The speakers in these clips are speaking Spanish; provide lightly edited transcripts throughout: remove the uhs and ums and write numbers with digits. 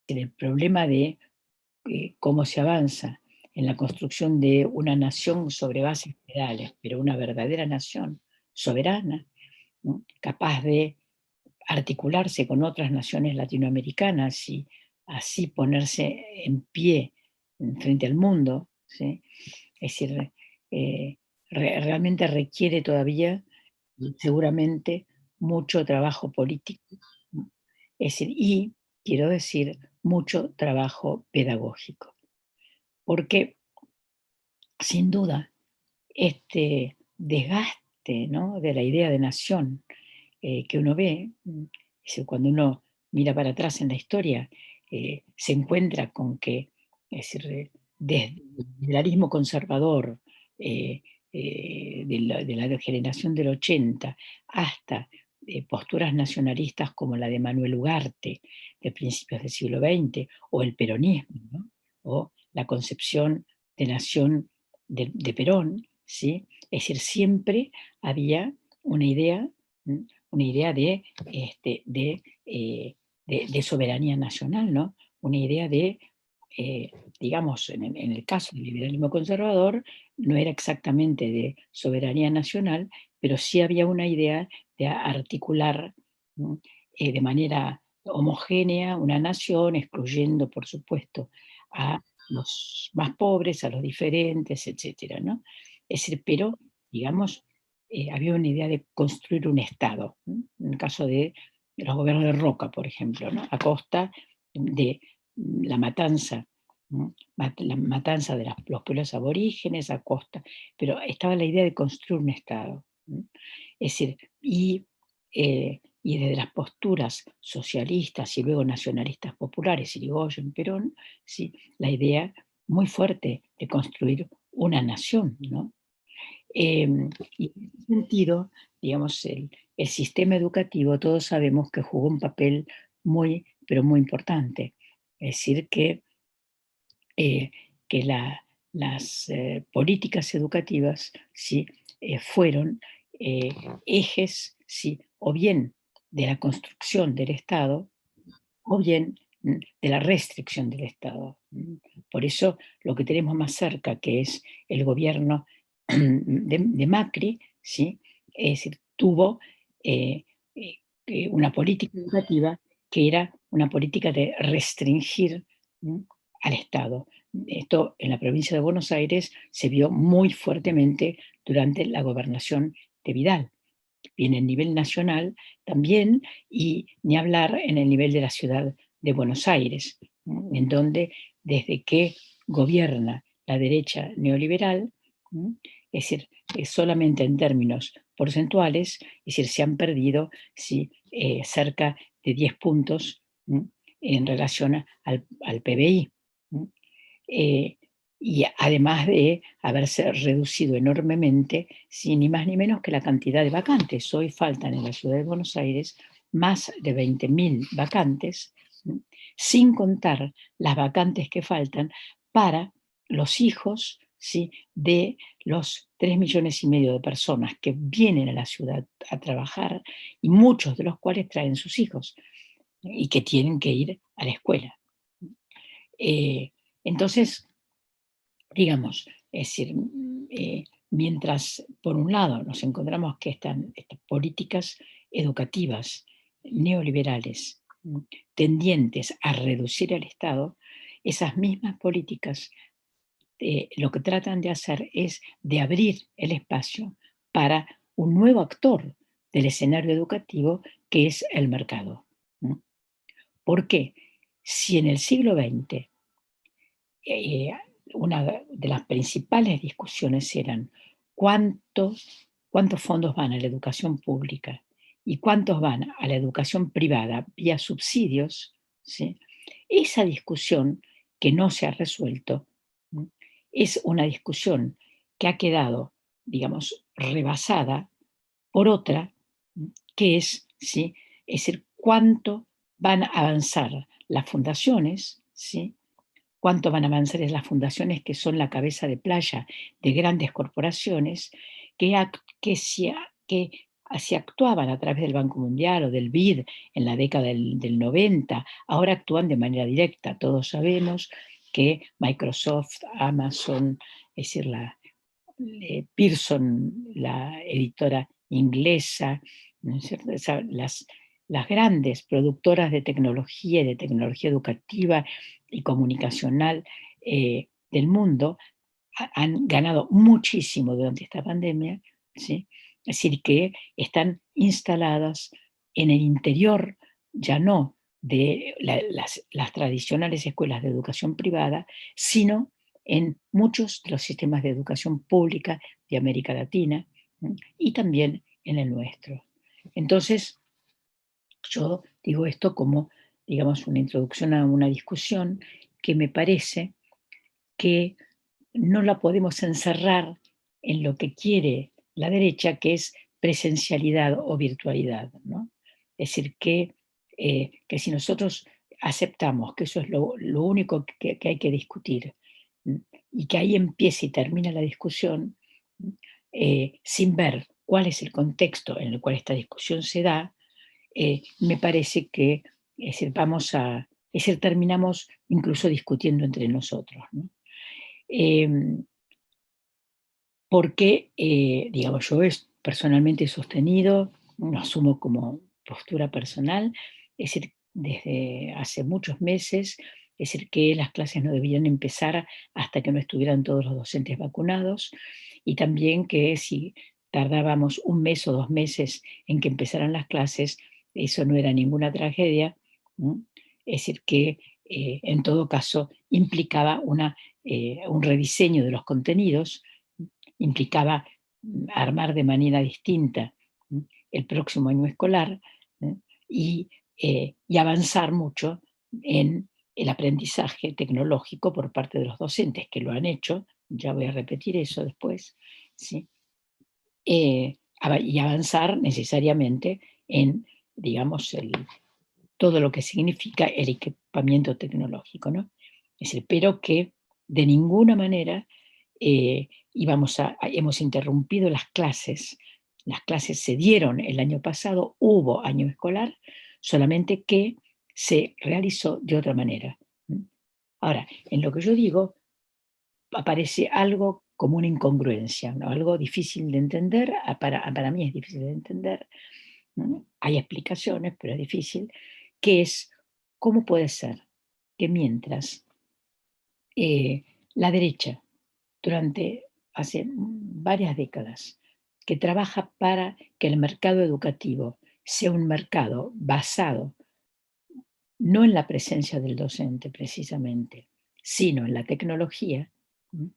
el problema de cómo se avanza en la construcción de una nación sobre bases federales, pero una verdadera nación soberana, ¿no? Capaz de articularse con otras naciones latinoamericanas y así ponerse en pie frente al mundo, ¿sí? Es decir, eh, realmente requiere todavía, seguramente, mucho trabajo político, ¿no? Es decir, y quiero decir, mucho trabajo pedagógico, porque sin duda este desgaste, ¿no?, de la idea de nación que uno ve, es decir, cuando uno mira para atrás en la historia, se encuentra con que, es decir, desde el liberalismo conservador, de la generación del 80 hasta posturas nacionalistas como la de Manuel Ugarte de principios del siglo XX, o el peronismo, ¿no?, o la concepción de nación de Perón, ¿sí? Es decir, siempre había una idea, ¿m? Una idea de soberanía nacional, ¿no? Una idea de, digamos, en el caso del liberalismo conservador, no era exactamente de soberanía nacional, pero sí había una idea de articular, ¿no?, de manera homogénea una nación, excluyendo, por supuesto, a los más pobres, a los diferentes, etcétera, ¿no? Es decir, pero, digamos, había una idea de construir un Estado, ¿no? En el caso de los gobiernos de Roca, por ejemplo, ¿no?, a costa de la matanza, ¿no?, la matanza de los pueblos aborígenes, a costa, pero estaba la idea de construir un Estado, ¿no? Es decir, y desde las posturas socialistas y luego nacionalistas populares, Irigoyen, Perón, sí, la idea muy fuerte de construir una nación, ¿no? Y en ese sentido, digamos, el sistema educativo, todos sabemos que jugó un papel muy, pero muy importante. Es decir, eh, que las políticas educativas, ¿sí?, fueron eh, ejes, ¿sí?, o bien de la construcción del Estado, o bien de la restricción del Estado. Por eso lo que tenemos más cerca, que es el gobierno de Macri, ¿sí?, es decir, tuvo eh, una política educativa que era una política de restringir, ¿no?, al Estado. Esto en la provincia de Buenos Aires se vio muy fuertemente durante la gobernación de Vidal. Y en el nivel nacional también, y ni hablar en el nivel de la ciudad de Buenos Aires, ¿no?, en donde desde que gobierna la derecha neoliberal, ¿no?, es decir, solamente en términos porcentuales, es decir, se han perdido, sí, cerca de 10 puntos, ¿no?, en relación al PBI, ¿no? Eh, y además de haberse reducido enormemente, sin ni más ni menos que la cantidad de vacantes. Hoy faltan en la ciudad de Buenos Aires más de 20.000 vacantes, ¿m? Sin contar las vacantes que faltan para los hijos, ¿sí?, de los 3,5 millones de personas que vienen a la ciudad a trabajar, y muchos de los cuales traen sus hijos, y que tienen que ir a la escuela. Eh, entonces, digamos, es decir, mientras por un lado nos encontramos que están estas políticas educativas neoliberales, tendientes a reducir el Estado, esas mismas políticas lo que tratan de hacer es de abrir el espacio para un nuevo actor del escenario educativo, que es el mercado, ¿no? ¿Por qué? Si en el siglo XX eh, una de las principales discusiones eran cuántos fondos van a la educación pública y cuántos van a la educación privada vía subsidios, ¿sí? Esa discusión que no se ha resuelto, ¿no?, es una discusión que ha quedado, digamos, rebasada por otra, que es, ¿sí?, es decir, cuánto van a avanzar las fundaciones, ¿sí?, cuánto van a avanzar en las fundaciones, que son la cabeza de playa de grandes corporaciones, que así actuaban a través del Banco Mundial o del BID en la década del 90, ahora actúan de manera directa. Todos sabemos que Microsoft, Amazon, es decir, Pearson, la editora inglesa, ¿no es cierto? Las grandes productoras de tecnología y de tecnología educativa y comunicacional del mundo han ganado muchísimo durante esta pandemia, ¿sí? Es decir, que están instaladas en el interior, ya no de las tradicionales escuelas de educación privada, sino en muchos de los sistemas de educación pública de América Latina, ¿m? Y también en el nuestro. Entonces, yo digo esto como, digamos, una introducción a una discusión que me parece que no la podemos encerrar en lo que quiere la derecha, que es presencialidad o virtualidad, ¿no? Es decir, que si nosotros aceptamos que eso es lo único que hay que discutir, ¿m? Y que ahí empieza y termina la discusión, ¿m? Sin ver cuál es el contexto en el cual esta discusión se da, me parece que es decir, es decir, terminamos incluso discutiendo entre nosotros, ¿no? Em, Porque, digamos, personalmente he sostenido, lo asumo como postura personal, es decir, desde hace muchos meses, es decir, que las clases no debían empezar hasta que no estuvieran todos los docentes vacunados, y también que si tardábamos un mes o 2 meses en que empezaran las clases, eso no era ninguna tragedia, ¿m? Es decir, que en todo caso implicaba un rediseño de los contenidos, implicaba armar de manera distinta el próximo año escolar, ¿eh? Y avanzar mucho en el aprendizaje tecnológico por parte de los docentes, que lo han hecho, ya voy a repetir eso después, ¿sí? Y avanzar necesariamente en, digamos, todo lo que significa el equipamiento tecnológico, ¿no? Es decir, pero que de ninguna manera hemos interrumpido las clases se dieron el año pasado, hubo año escolar, solamente que se realizó de otra manera. Ahora, en lo que yo digo, aparece algo como una incongruencia, ¿no? Algo difícil de entender, para mí es difícil de entender, ¿no? Hay explicaciones, pero es difícil, que es cómo puede ser que mientras eh, la derecha, durante hace varias décadas, que trabaja para que el mercado educativo sea un mercado basado no en la presencia del docente precisamente, sino en la tecnología, ¿m?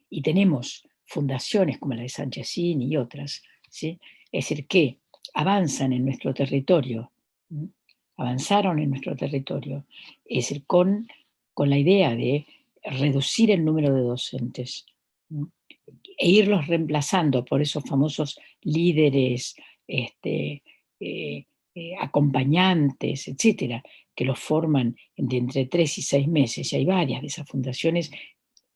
Y tenemos fundaciones como la de Sanchezín y otras, ¿sí? Es decir, que avanzan en nuestro territorio, ¿m? Avanzaron en nuestro territorio, es decir, con la idea de reducir el número de docentes, ¿m? E irlos reemplazando por esos famosos líderes, este, eh, acompañantes, etcétera, que los forman de entre 3 y 6 meses, y hay varias de esas fundaciones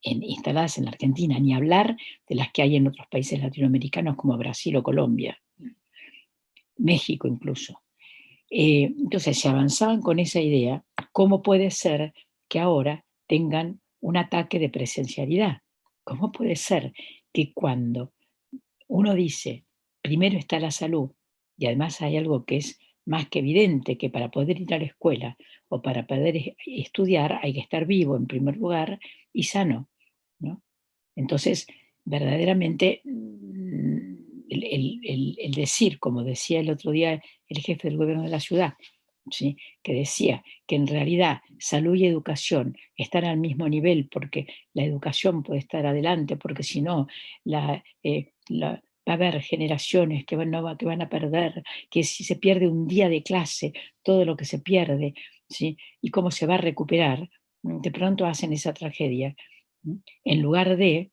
instaladas en la Argentina, ni hablar de las que hay en otros países latinoamericanos como Brasil o Colombia, México incluso. Entonces, si avanzaban con esa idea, ¿cómo puede ser que ahora tengan un ataque de presencialidad? ¿Cómo puede ser que cuando uno dice, primero está la salud, y además hay algo que es más que evidente, que para poder ir a la escuela o para poder estudiar hay que estar vivo en primer lugar y sano, ¿no? Entonces, verdaderamente, el decir, como decía el otro día el jefe del gobierno de la ciudad, ¿sí? Que decía que en realidad salud y educación están al mismo nivel porque la educación puede estar adelante, porque si no, va a haber generaciones que van a perder, que si se pierde un día de clase, todo lo que se pierde, ¿sí? Y cómo se va a recuperar, de pronto hacen esa tragedia, en lugar de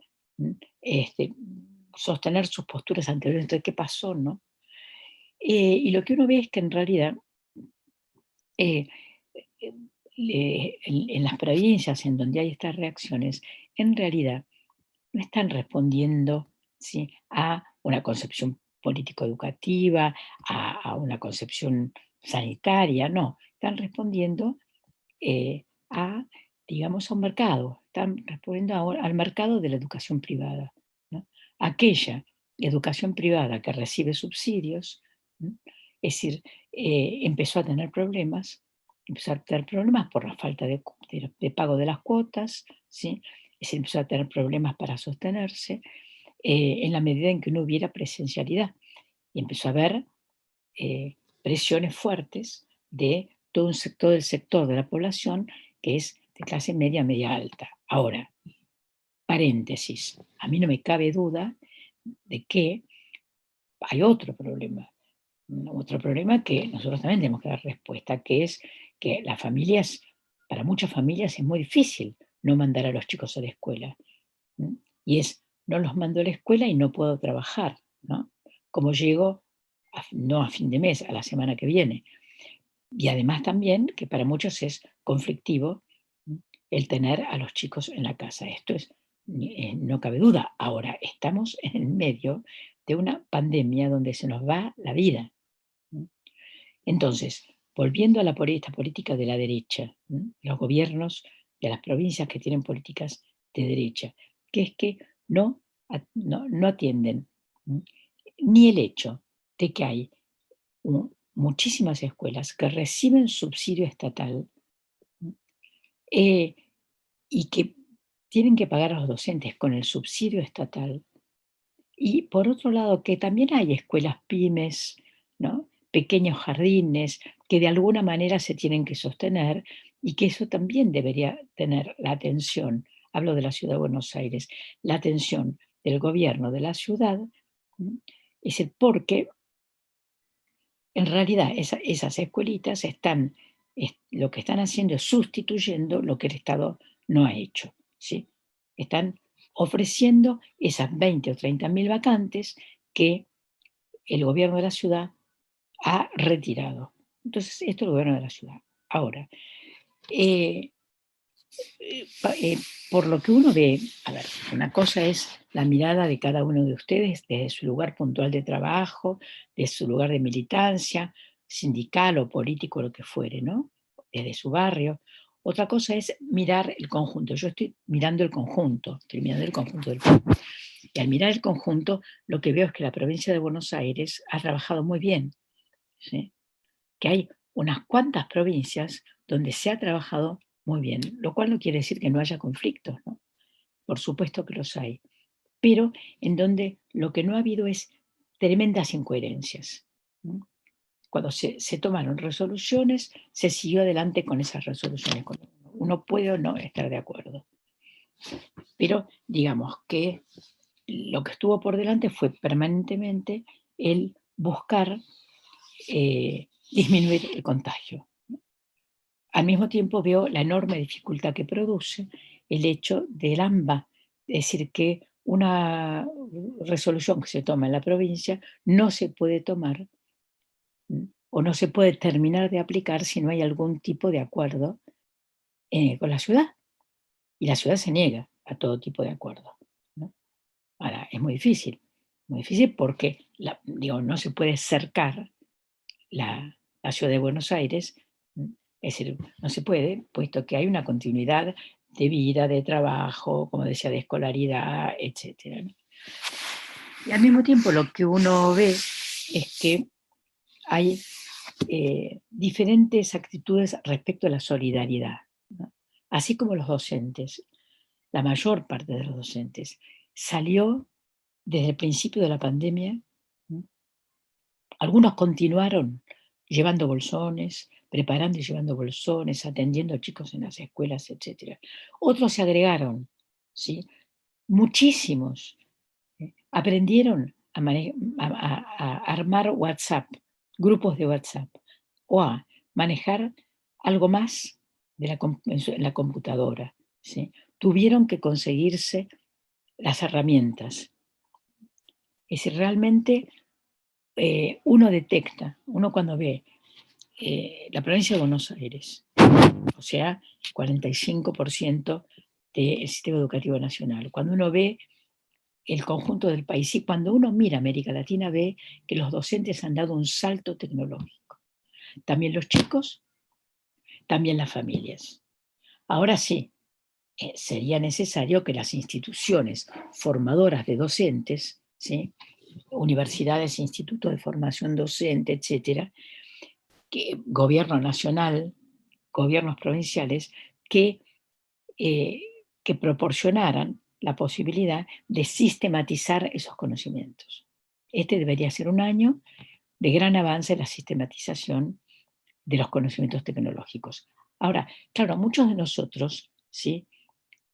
este, sostener sus posturas anteriores. Entonces, ¿qué pasó, no? Y lo que uno ve es que en realidad eh, eh, en las provincias en donde hay estas reacciones, en realidad no están respondiendo, ¿sí? A una concepción político-educativa, a una concepción sanitaria, no, están respondiendo a, digamos, a un mercado, están respondiendo al mercado de la educación privada, ¿no? Aquella educación privada que recibe subsidios, ¿no? Es decir, empezó a tener problemas por la falta de pago de las cuotas, ¿sí? Es decir, empezó a tener problemas para sostenerse, en la medida en que no hubiera presencialidad. Y empezó a haber presiones fuertes de todo el sector de la población que es de clase media, media alta. Ahora, paréntesis, a mí no me cabe duda de que hay otro problema que nosotros también tenemos que dar respuesta, que es que las familias, para muchas familias es muy difícil no mandar a los chicos a la escuela. ¿Mm? Y es, no los mando a la escuela y no puedo trabajar, ¿no? Como llego, no a fin de mes, a la semana que viene. Y además también que para muchos es conflictivo, ¿m? El tener a los chicos en la casa. Esto es, no cabe duda. Ahora, estamos en el medio de una pandemia donde se nos va la vida. ¿M? Entonces, volviendo a esta política de la derecha, los gobiernos de las provincias que tienen políticas de derecha, que es que no atienden, ¿m? Ni el hecho de que hay muchísimas escuelas que reciben subsidio estatal, eh, y que tienen que pagar a los docentes con el subsidio estatal. Y por otro lado, que también hay escuelas pymes, ¿no? Pequeños jardines, que de alguna manera se tienen que sostener y que eso también debería tener la atención, hablo de la ciudad de Buenos Aires, la atención del gobierno de la ciudad, es el porque en realidad esas escuelitas lo que están haciendo es sustituyendo lo que el Estado no ha hecho, ¿sí? Están ofreciendo esas 20 o 30.000 vacantes que el gobierno de la ciudad ha retirado. Entonces, esto es el gobierno de la ciudad. Ahora, eh, por lo que uno ve, a ver, una cosa es la mirada de cada uno de ustedes desde su lugar puntual de trabajo, desde su lugar de militancia, sindical o político, lo que fuere, ¿no? Desde su barrio. Otra cosa es mirar el conjunto. Yo estoy mirando el conjunto, estoy mirando el conjunto del país. Y al mirar el conjunto, lo que veo es que la provincia de Buenos Aires ha trabajado muy bien, ¿sí? Que hay unas cuantas provincias donde se ha trabajado muy bien, lo cual no quiere decir que no haya conflictos, ¿no? Por supuesto que los hay, pero en donde lo que no ha habido es tremendas incoherencias, ¿no? Cuando se tomaron resoluciones, se siguió adelante con esas resoluciones. Uno puede o no estar de acuerdo, pero digamos que lo que estuvo por delante fue permanentemente el buscar disminuir el contagio. Al mismo tiempo veo la enorme dificultad que produce el hecho del AMBA, es decir, que una resolución que se toma en la provincia no se puede tomar o no se puede terminar de aplicar si no hay algún tipo de acuerdo con la ciudad. Y la ciudad se niega a todo tipo de acuerdo, ¿no? Ahora, es muy difícil porque no se puede cercar la ciudad de Buenos Aires, es decir, no se puede, puesto que hay una continuidad de vida, de trabajo, como decía, de escolaridad, etc., ¿no? Y al mismo tiempo lo que uno ve es que hay diferentes actitudes respecto a la solidaridad, ¿no? Así como los docentes, la mayor parte de los docentes salió desde el principio de la pandemia, ¿no? Algunos continuaron llevando bolsones, preparando y llevando bolsones, atendiendo a chicos en las escuelas, etc. Otros se agregaron, ¿sí? Muchísimos aprendieron a armar WhatsApp, grupos de WhatsApp, o a manejar algo más en la computadora, ¿sí? Tuvieron que conseguirse las herramientas. Es decir, realmente uno cuando ve la provincia de Buenos Aires, o sea, 45% del sistema educativo nacional, cuando uno ve el conjunto del país. Y cuando uno mira América Latina ve que los docentes han dado un salto tecnológico. También los chicos, también las familias. Ahora sí, sería necesario que las instituciones formadoras de docentes, ¿sí? Universidades, institutos de formación docente, etcétera, que gobierno nacional, gobiernos provinciales, que, eh, que proporcionaran la posibilidad de sistematizar esos conocimientos. Este debería ser un año de gran avance en la sistematización de los conocimientos tecnológicos. Ahora, claro, muchos de nosotros, ¿sí?,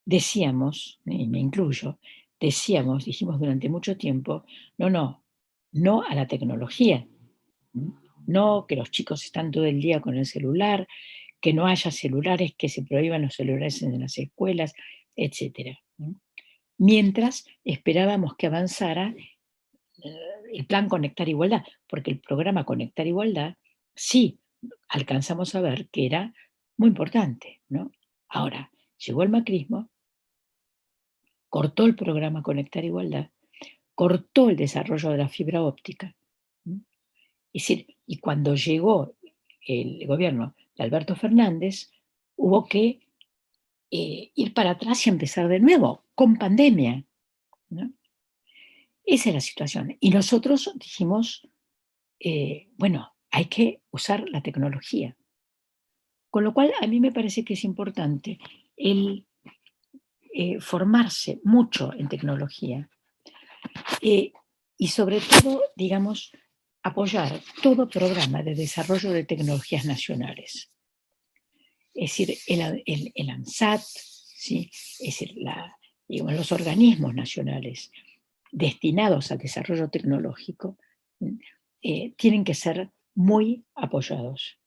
decíamos, y me incluyo, dijimos durante mucho tiempo, no a la tecnología, no que los chicos están todo el día con el celular, que no haya celulares, que se prohíban los celulares en las escuelas, etcétera. Mientras esperábamos que avanzara el plan Conectar Igualdad, porque el programa Conectar Igualdad sí alcanzamos a ver que era muy importante, ¿no? Ahora, llegó el macrismo, cortó el programa Conectar Igualdad, cortó el desarrollo de la fibra óptica. Es decir, y cuando llegó el gobierno de Alberto Fernández, hubo que ir para atrás y empezar de nuevo, con pandemia, ¿no? Esa es la situación. Y nosotros dijimos, bueno, hay que usar la tecnología. Con lo cual, a mí me parece que es importante el formarse mucho en tecnología y sobre todo, digamos, apoyar todo programa de desarrollo de tecnologías nacionales. Es decir, el ANSAT, ¿sí? Es decir, digamos, los organismos nacionales destinados al desarrollo tecnológico tienen que ser muy apoyados.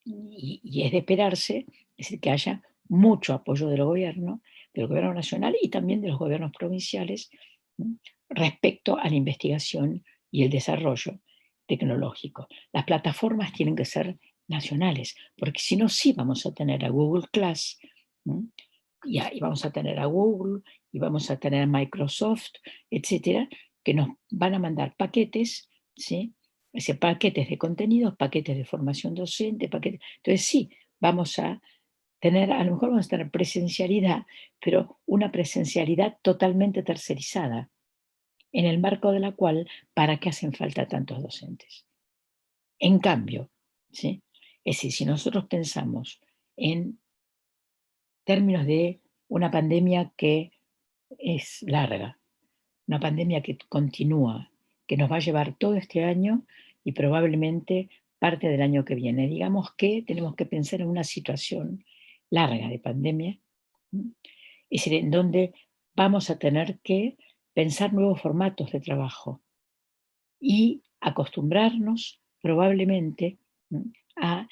Y es de esperarse, es decir, que haya mucho apoyo del gobierno nacional y también de los gobiernos provinciales respecto a la investigación y el desarrollo tecnológico. Las plataformas tienen que ser nacionales, porque si no, sí vamos a tener a Google Class, y vamos a tener a Google, y vamos a tener a Microsoft, etcétera, que nos van a mandar paquetes, ¿sí? Paquetes de contenidos, paquetes de formación docente, paquetes. Entonces sí, vamos a tener, a lo mejor vamos a tener presencialidad, pero una presencialidad totalmente tercerizada, en el marco de la cual, ¿para qué hacen falta tantos docentes? En cambio, ¿sí? Es decir, si nosotros pensamos en términos de una pandemia que es larga, una pandemia que continúa, que nos va a llevar todo este año y probablemente parte del año que viene. Digamos que tenemos que pensar en una situación larga de pandemia, es decir, en donde vamos a tener que pensar nuevos formatos de trabajo y acostumbrarnos probablemente a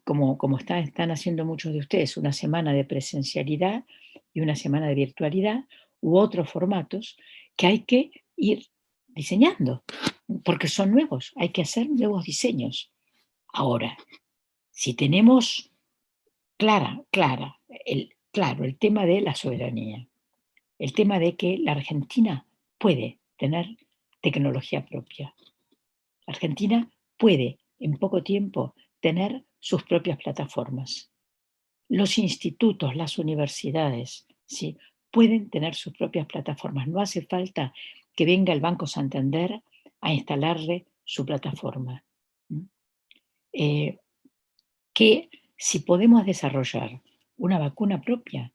como están haciendo muchos de ustedes, una semana de presencialidad y una semana de virtualidad u otros formatos que hay que ir diseñando, porque son nuevos, hay que hacer nuevos diseños. Ahora, si tenemos claro, el tema de la soberanía, el tema de que la Argentina puede tener tecnología propia. La Argentina puede, en poco tiempo, tener sus propias plataformas. Los institutos, las universidades, ¿sí?, pueden tener sus propias plataformas. No hace falta que venga el Banco Santander a instalarle su plataforma. Que si podemos desarrollar una vacuna propia,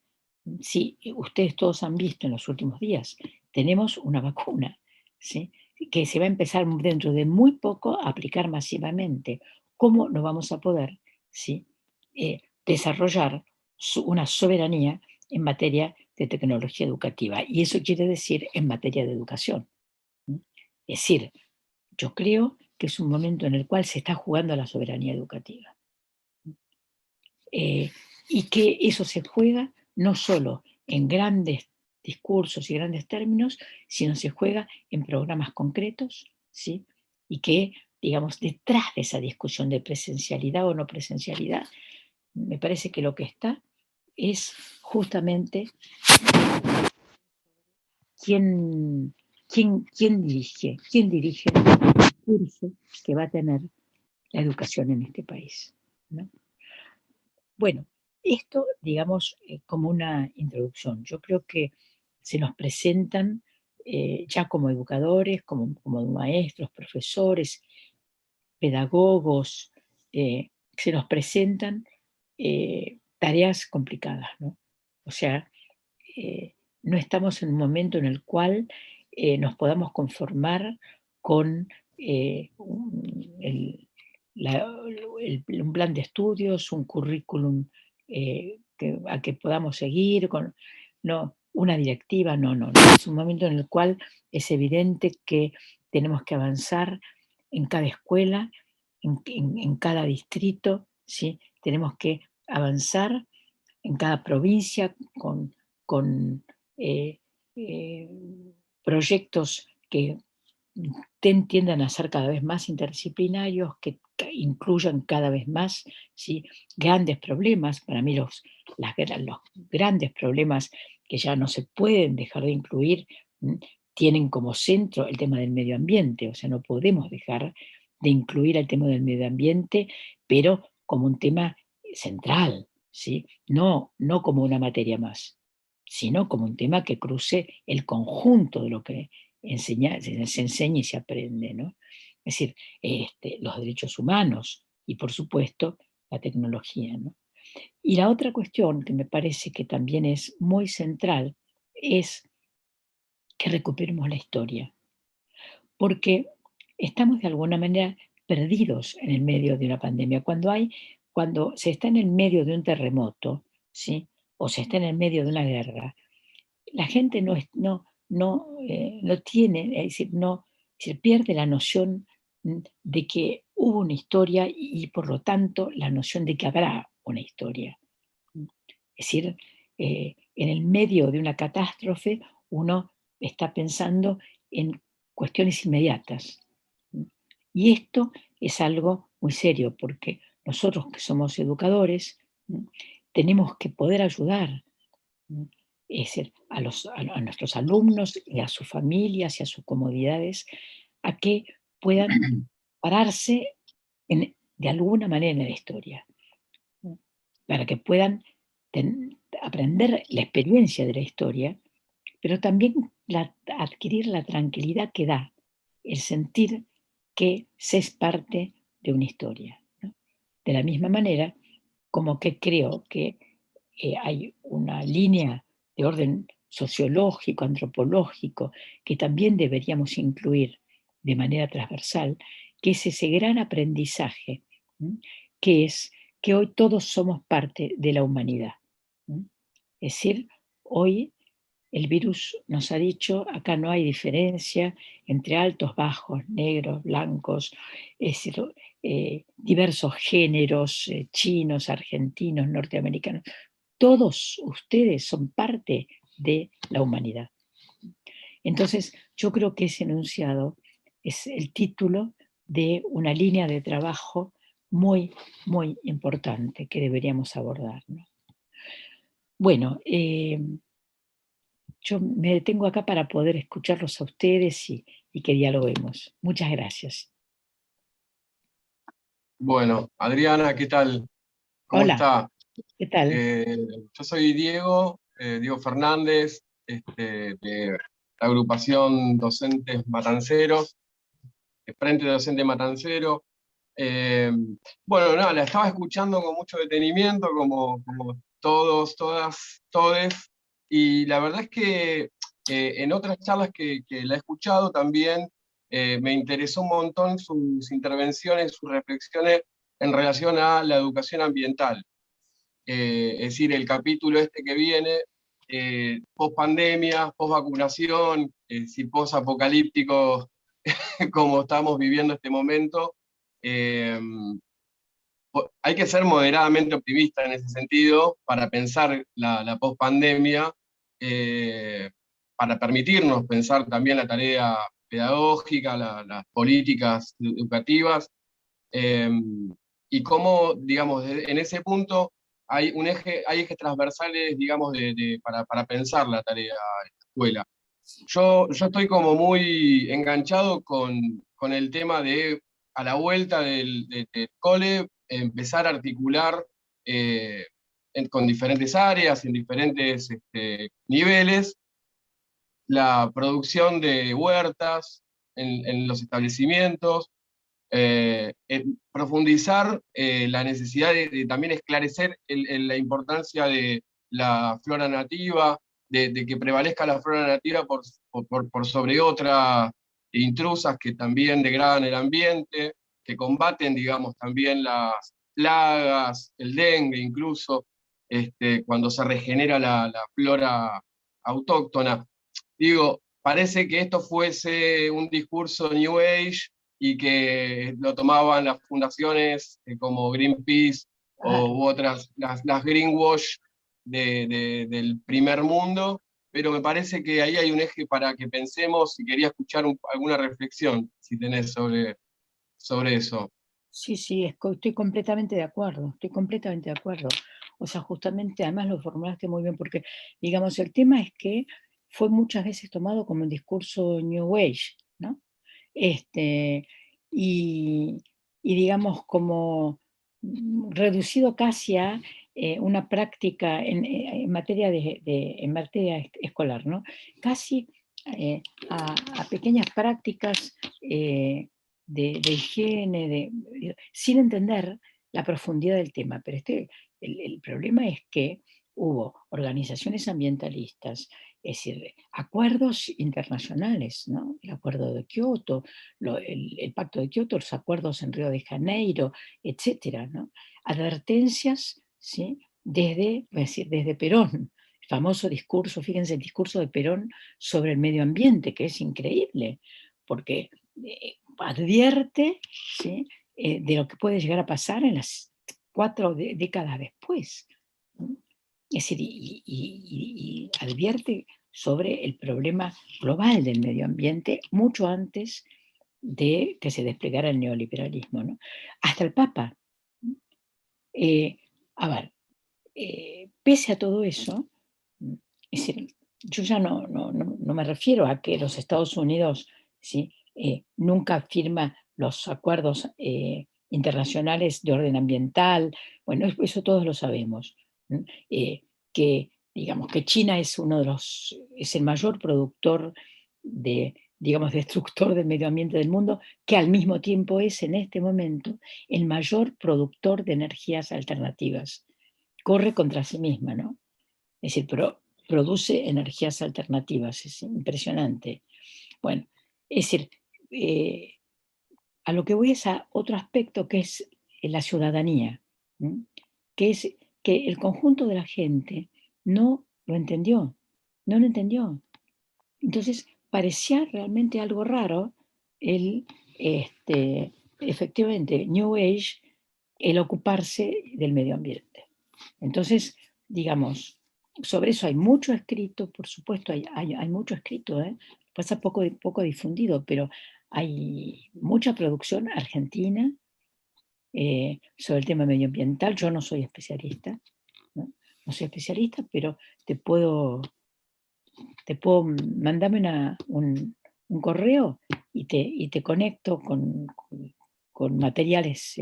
si ustedes todos han visto en los últimos días, tenemos una vacuna, ¿sí?, que se va a empezar dentro de muy poco a aplicar masivamente. ¿Cómo no vamos a poder, ¿sí?, desarrollar una soberanía en materia de tecnología educativa? Y eso quiere decir en materia de educación. Es decir, yo creo que es un momento en el cual se está jugando a la soberanía educativa. Y que eso se juega no solo en grandes discursos y grandes términos, sino se juega en programas concretos, ¿sí? Y que, digamos, detrás de esa discusión de presencialidad o no presencialidad, me parece que lo que está es justamente quién, quién dirige el curso que va a tener la educación en este país, ¿no? Bueno, esto, digamos, como una introducción. Yo creo que se nos presentan ya como educadores, como maestros, profesores, pedagogos, se nos presentan tareas complicadas, ¿no? O sea, eh, no estamos en un momento en el cual nos podamos conformar con el, un plan de estudios, un currículum a que podamos seguir, con, no, una directiva, no. Es un momento en el cual es evidente que tenemos que avanzar en cada escuela, en cada distrito, ¿sí? Tenemos que avanzar en cada provincia con eh, eh, proyectos que tiendan a ser cada vez más interdisciplinarios, que incluyan cada vez más, ¿sí? Grandes problemas. Para mí los grandes problemas que ya no se pueden dejar de incluir tienen como centro el tema del medio ambiente. O sea, no podemos dejar de incluir el tema del medio ambiente, pero como un tema central, ¿sí? No como una materia más, sino como un tema que cruce el conjunto de lo que se enseña y se aprende, ¿no? Es decir, los derechos humanos y, por supuesto, la tecnología, ¿no? Y la otra cuestión que me parece que también es muy central es que recuperemos la historia, porque estamos de alguna manera perdidos en el medio de una pandemia. Cuando se está en el medio de un terremoto, ¿sí? O se está en el medio de una guerra, la gente no tiene, es decir, se pierde la noción de que hubo una historia y por lo tanto la noción de que habrá una historia. Es decir, en el medio de una catástrofe uno está pensando en cuestiones inmediatas. Y esto es algo muy serio porque nosotros que somos educadores tenemos que poder ayudar, es decir, a nuestros alumnos y a sus familias y a sus comodidades, a que puedan pararse de alguna manera en la historia, para que puedan aprender la experiencia de la historia, pero también adquirir la tranquilidad que da el sentir que se es parte de una historia, ¿no? De la misma manera como que creo que hay una línea de orden sociológico, antropológico, que también deberíamos incluir de manera transversal, que es ese gran aprendizaje, que es que hoy todos somos parte de la humanidad. Es decir, hoy el virus nos ha dicho, acá no hay diferencia entre altos, bajos, negros, blancos, es decir, diversos géneros, chinos, argentinos, norteamericanos. Todos ustedes son parte de la humanidad. Entonces, yo creo que ese enunciado es el título de una línea de trabajo muy, muy importante que deberíamos abordar, ¿no? Bueno, yo me detengo acá para poder escucharlos a ustedes y que dialoguemos. Muchas gracias. Bueno, Adriana, ¿qué tal? ¿Cómo Hola, está? ¿qué tal? Yo soy Diego, Diego Fernández, de la agrupación Docentes Matanceros, Frente Docente Matancero. Eh, bueno, nada, la estaba escuchando con mucho detenimiento, como todos, todas, todes, y la verdad es que en otras charlas que la he escuchado también me interesó un montón sus intervenciones, sus reflexiones en relación a la educación ambiental. Es decir, el capítulo este que viene, post pandemia, post vacunación, si post apocalíptico como estamos viviendo este momento. eh, Hay que ser moderadamente optimista en ese sentido para pensar la post-pandemia, eh, para permitirnos pensar también la tarea pedagógica, las políticas educativas, eh, y cómo, digamos, en ese punto hay ejes transversales, digamos, para pensar la tarea de la escuela. yo estoy como muy enganchado con el tema de, a la vuelta del cole, empezar a articular con diferentes áreas, en diferentes niveles, la producción de huertas en los establecimientos, profundizar la necesidad de también esclarecer la importancia de la flora nativa, de que prevalezca la flora nativa por sobre otras intrusas que también degradan el ambiente, que combaten, digamos, también las plagas, el dengue incluso, cuando se regenera la flora autóctona. Digo, parece que esto fuese un discurso New Age y que lo tomaban las fundaciones como Greenpeace Claro. u otras, las greenwash del primer mundo, pero me parece que ahí hay un eje para que pensemos y quería escuchar alguna reflexión, si tenés sobre eso. Sí, sí, estoy completamente de acuerdo, estoy completamente de acuerdo. O sea, justamente, además lo formulaste muy bien, porque, digamos, el tema es que fue muchas veces tomado como un discurso New Age, ¿no? Este, y, y digamos, como reducido casi a una práctica en materia en materia escolar, ¿no? Casi a pequeñas prácticas de higiene, sin entender la profundidad del tema. Pero el problema es que hubo organizaciones ambientalistas, es decir, acuerdos internacionales, ¿no? El acuerdo de Kioto, el pacto de Kioto, los acuerdos en Río de Janeiro, etcétera, ¿no? Advertencias, ¿sí? Desde, es decir, desde Perón, el famoso discurso, fíjense, el discurso de Perón sobre el medio ambiente, que es increíble, porque advierte, ¿sí? De lo que puede llegar a pasar en las 4 décadas después, ¿no? Es decir, y advierte sobre el problema global del medio ambiente mucho antes de que se desplegara el neoliberalismo, ¿no? Hasta el Papa. Eh, a ver, pese a todo eso, es decir, yo ya no me refiero a que los Estados Unidos, ¿sí? Nunca firma los acuerdos internacionales de orden ambiental, bueno, eso todos lo sabemos, ¿no? Que digamos que China es es el mayor productor digamos, destructor del medio ambiente del mundo, que al mismo tiempo es en este momento el mayor productor de energías alternativas. Corre contra sí misma, ¿no? Es decir, produce energías alternativas, es impresionante. Bueno, es decir, eh, a lo que voy es a otro aspecto que es la ciudadanía, ¿m? Que es que el conjunto de la gente no lo entendió, no lo entendió. Entonces, parecía realmente algo raro el, efectivamente, New Age, el ocuparse del medio ambiente. Entonces, digamos, sobre eso hay mucho escrito, por supuesto, hay mucho escrito, ¿eh? Pasa poco difundido, pero hay mucha producción argentina sobre el tema medioambiental. Yo no soy especialista, ¿no? No soy especialista, pero te puedo, mandarme un correo y te conecto con materiales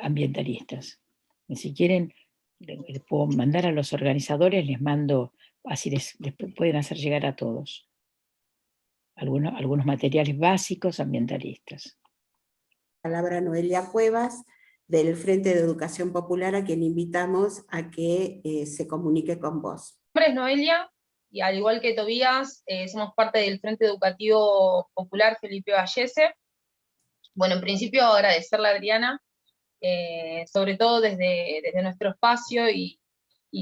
ambientalistas. Y si quieren, les puedo mandar a los organizadores, les mando, así les pueden hacer llegar a todos algunos materiales básicos ambientalistas. Palabra Noelia Cuevas, del Frente de Educación Popular, a quien invitamos a que se comunique con vos. Mi nombre es Noelia, y al igual que Tobías, somos parte del Frente Educativo Popular Felipe Vallese. Bueno, en principio agradecerle a Adriana, sobre todo desde nuestro espacio, y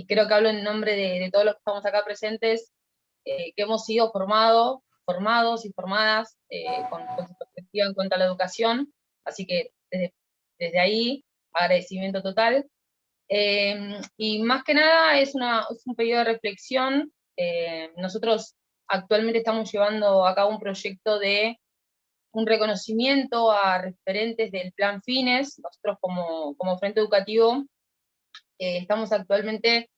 creo que hablo en nombre de todos los que estamos acá presentes, que hemos sido formados y formadas con su perspectiva en cuanto a la educación, así que desde ahí, agradecimiento total. Y más que nada es un pedido de reflexión. Nosotros actualmente estamos llevando a cabo un proyecto de un reconocimiento a referentes del Plan Fines. Nosotros como Frente Educativo estamos actualmente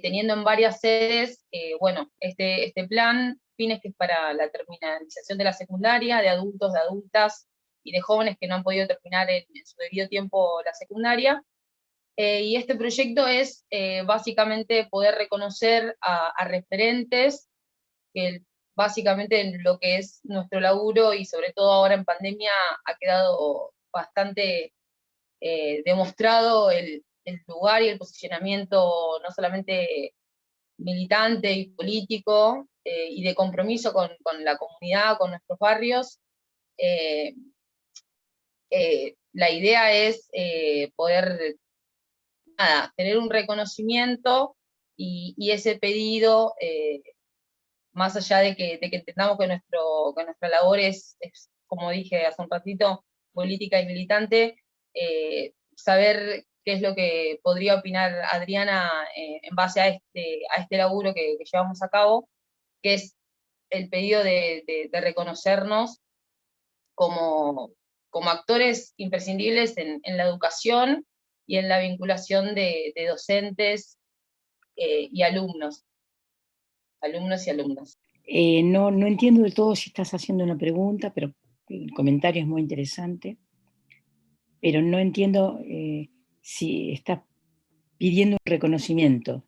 teniendo en varias sedes, bueno, este plan Fines, que es para la terminalización de la secundaria, de adultos, de adultas y de jóvenes que no han podido terminar en su debido tiempo la secundaria. Y este proyecto es básicamente poder reconocer a referentes que básicamente en lo que es nuestro laburo, y sobre todo ahora en pandemia, ha quedado bastante demostrado el lugar y el posicionamiento no solamente militante y político, y de compromiso con la comunidad, con nuestros barrios. La idea es poder tener un reconocimiento y ese pedido, más allá de que entendamos que nuestra labor es, como dije hace un ratito, política y militante, saber qué es lo que podría opinar Adriana en base a este laburo que llevamos a cabo, que es el pedido de reconocernos como actores imprescindibles en la educación y en la vinculación de docentes y alumnos y alumnas. No entiendo del todo si estás haciendo una pregunta, pero el comentario es muy interesante. Pero no entiendo si estás pidiendo un reconocimiento.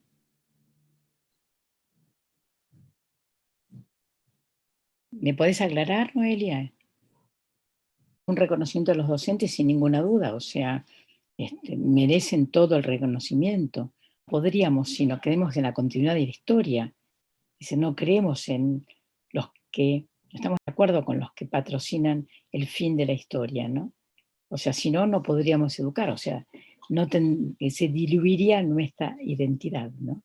¿Me podés aclarar, Noelia? Un reconocimiento de los docentes sin ninguna duda, o sea, merecen todo el reconocimiento. Podríamos, si no creemos en la continuidad de la historia, si no creemos en los que, no estamos de acuerdo con los que patrocinan el fin de la historia, ¿no? O sea, si no, no podríamos educar, o sea, se diluiría nuestra identidad, ¿no?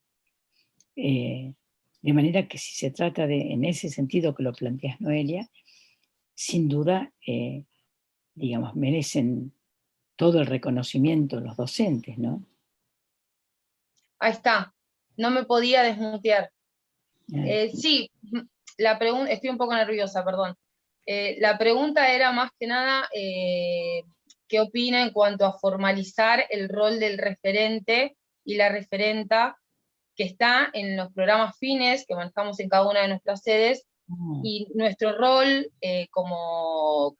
De manera que si se trata de, en ese sentido que lo planteas, Noelia, sin duda, digamos, merecen todo el reconocimiento los docentes, ¿no? Ahí está, no me podía desmutear. Sí, la pregunta, estoy un poco nerviosa, perdón. La pregunta era más que nada, ¿qué opina en cuanto a formalizar el rol del referente y la referenta que está en los programas Fines que manejamos en cada una de nuestras sedes, y nuestro rol como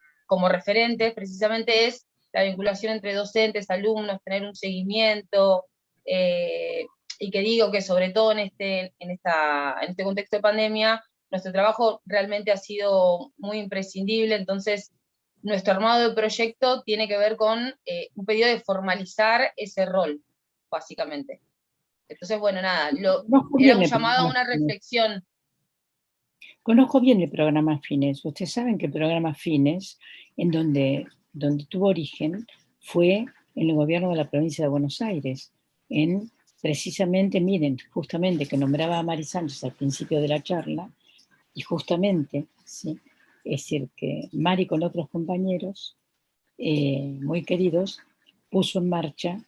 referentes precisamente es la vinculación entre docentes, alumnos, tener un seguimiento, y que digo que sobre todo en este contexto de pandemia, nuestro trabajo realmente ha sido muy imprescindible. Entonces nuestro armado de proyecto tiene que ver con un pedido de formalizar ese rol, básicamente. Entonces, bueno, nada, era un llamado a una reflexión. Conozco bien el programa Fines. Ustedes saben que el programa Fines, en donde tuvo origen, fue en el gobierno de la provincia de Buenos Aires, precisamente, miren, justamente que nombraba a Mari Sánchez al principio de la charla, y justamente, ¿sí? Es decir, que Mari con otros compañeros muy queridos puso en marcha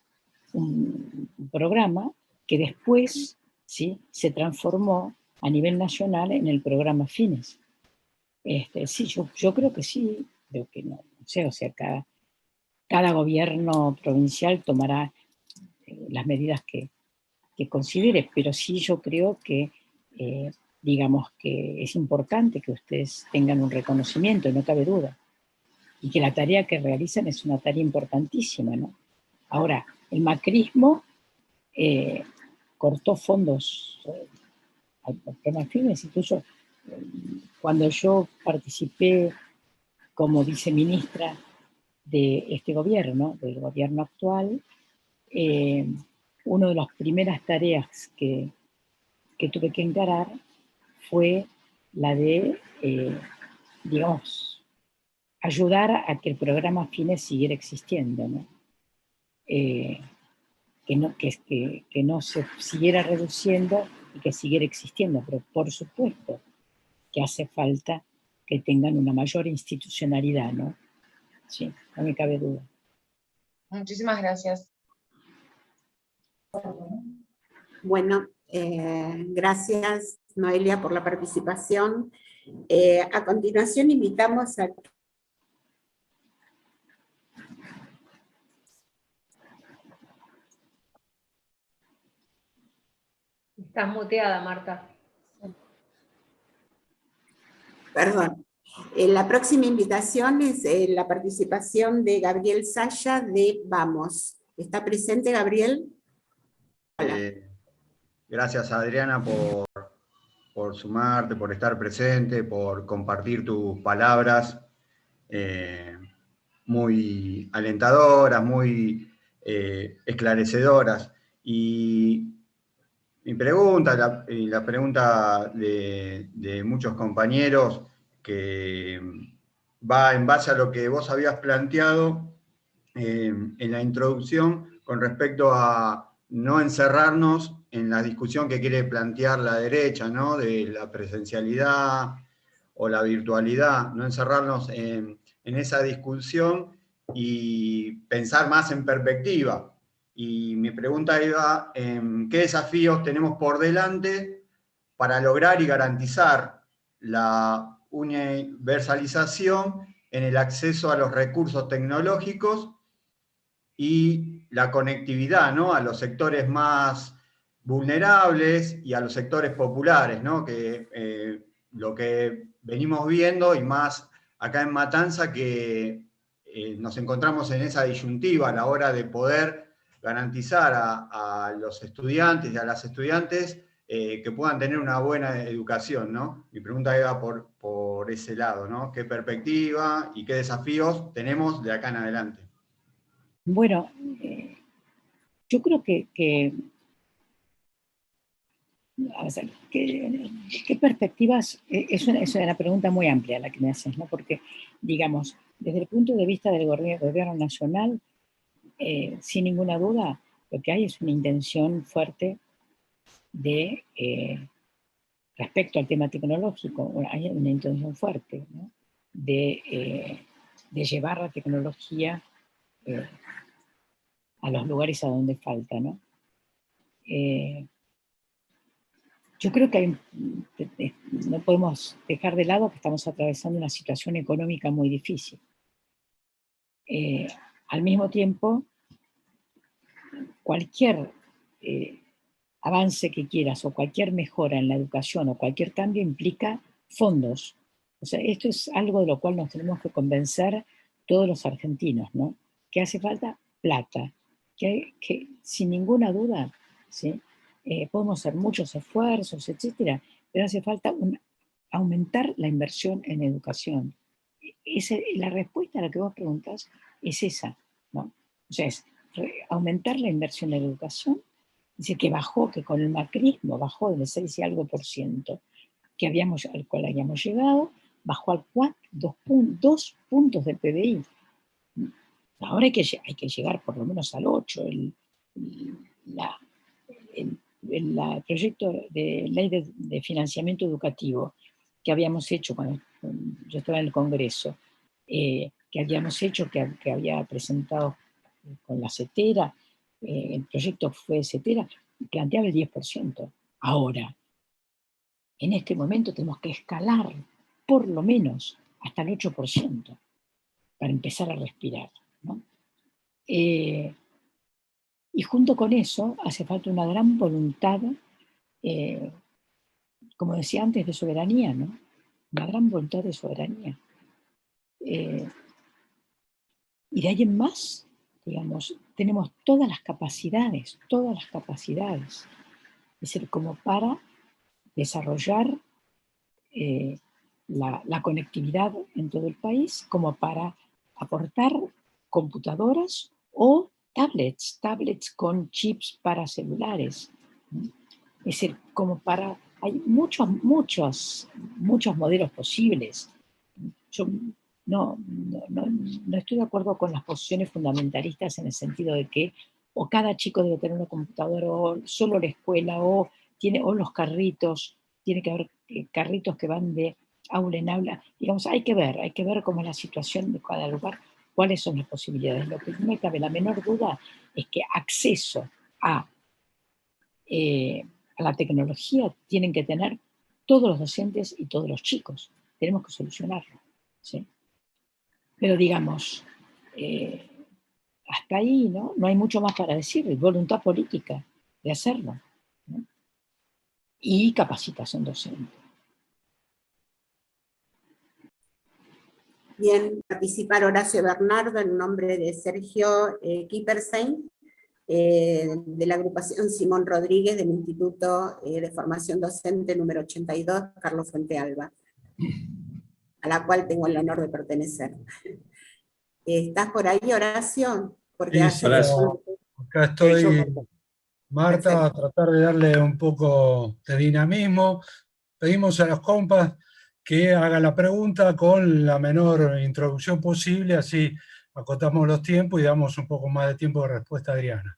un programa que después, ¿sí?, se transformó a nivel nacional en el programa Fines. Sí, yo creo que sí, creo que no sé, o sea, cada gobierno provincial tomará las medidas que considere, pero sí yo creo que, digamos, que es importante que ustedes tengan un reconocimiento, no cabe duda, y que la tarea que realizan es una tarea importantísima, ¿no? Ahora, el macrismo cortó fondos al programa Fines, incluso cuando yo participé como viceministra de este gobierno, del gobierno actual, una de las primeras tareas que tuve que encarar fue la de, digamos, ayudar a que el programa Fines siguiera existiendo, ¿no? Que no se siguiera reduciendo y que siguiera existiendo, pero por supuesto que hace falta que tengan una mayor institucionalidad, ¿no? Sí, no me cabe duda. Muchísimas gracias. Bueno, gracias Noelia por la participación. A continuación invitamos a Estás muteada, Marta. Perdón. La próxima invitación es la participación de Gabriel Saya de Vamos. ¿Está presente, Gabriel? Gracias, Adriana, por sumarte, por estar presente, por compartir tus palabras muy alentadoras, muy esclarecedoras. Y mi pregunta, y la pregunta de muchos compañeros, que va en base a lo que vos habías planteado en la introducción con respecto a no encerrarnos en la discusión que quiere plantear la derecha, ¿no? De la presencialidad o la virtualidad, no encerrarnos en esa discusión y pensar más en perspectiva. Y mi pregunta iba en qué desafíos tenemos por delante para lograr y garantizar la universalización en el acceso a los recursos tecnológicos y la conectividad, ¿no? A los sectores más vulnerables y a los sectores populares, ¿no? Que lo que venimos viendo, y más acá en Matanza, que nos encontramos en esa disyuntiva a la hora de poder garantizar a los estudiantes y a las estudiantes que puedan tener una buena educación, ¿no? Mi pregunta iba por ese lado, ¿no? ¿Qué perspectiva y qué desafíos tenemos de acá en adelante? Bueno, yo creo que a ver, ¿qué perspectivas? Es una pregunta muy amplia la que me haces, ¿no? Porque, digamos, desde el punto de vista del gobierno nacional, sin ninguna duda, lo que hay es una intención fuerte de, respecto al tema tecnológico, hay una intención fuerte, ¿no? de llevar la tecnología a los lugares a donde falta, ¿no? Yo creo que no podemos dejar de lado que estamos atravesando una situación económica muy difícil. Al mismo tiempo, cualquier avance que quieras o cualquier mejora en la educación o cualquier cambio implica fondos. O sea, esto es algo de lo cual nos tenemos que convencer todos los argentinos, ¿no? Que hace falta plata, que sin ninguna duda, ¿sí? Podemos hacer muchos esfuerzos, etcétera, pero hace falta aumentar la inversión en educación. La respuesta a la que vos preguntás es esa, ¿no? O sea, es aumentar la inversión en educación. Dice que bajó, que con el macrismo bajó del 6 y algo % al cual habíamos llegado, bajó al 2 puntos del PBI. Ahora hay que llegar por lo menos al 8. El proyecto de ley de financiamiento educativo que habíamos hecho cuando yo estaba en el Congreso, que habíamos hecho, que había presentado con la CETERA, el proyecto fue CETERA, planteaba el 10%. Ahora, en este momento tenemos que escalar por lo menos hasta el 8% para empezar a respirar, ¿no? Y junto con eso hace falta una gran voluntad, como decía antes, de soberanía, ¿no? Una gran voluntad de soberanía. Y de ahí en más, digamos, tenemos todas las capacidades, es decir, como para desarrollar la conectividad en todo el país, como para aportar computadoras o tablets con chips para celulares. Es decir, como para... Hay muchos modelos posibles. Yo no estoy de acuerdo con las posiciones fundamentalistas en el sentido de que o cada chico debe tener una computadora, o solo la escuela, o los carritos, tiene que haber carritos que van de aula en aula. Digamos, hay que ver cómo es la situación de cada lugar, cuáles son las posibilidades. Lo que no me cabe la menor duda es que acceso a la tecnología tienen que tener todos los docentes y todos los chicos. Tenemos que solucionarlo, ¿sí? Pero digamos, hasta ahí, ¿no? No hay mucho más para decir, es voluntad política de hacerlo, ¿no? y capacitación docente. Bien, participar Horacio Bernardo en nombre de Sergio Kipperstein, de la agrupación Simón Rodríguez del Instituto de Formación Docente número 82, Carlos Fuentealba, a la cual tengo el honor de pertenecer. ¿Estás por ahí, Horacio? Porque Sí, acá estoy, Marta, a tratar de darle un poco de dinamismo. Pedimos a los compas que hagan la pregunta con la menor introducción posible, así acotamos los tiempos y damos un poco más de tiempo de respuesta a Adriana.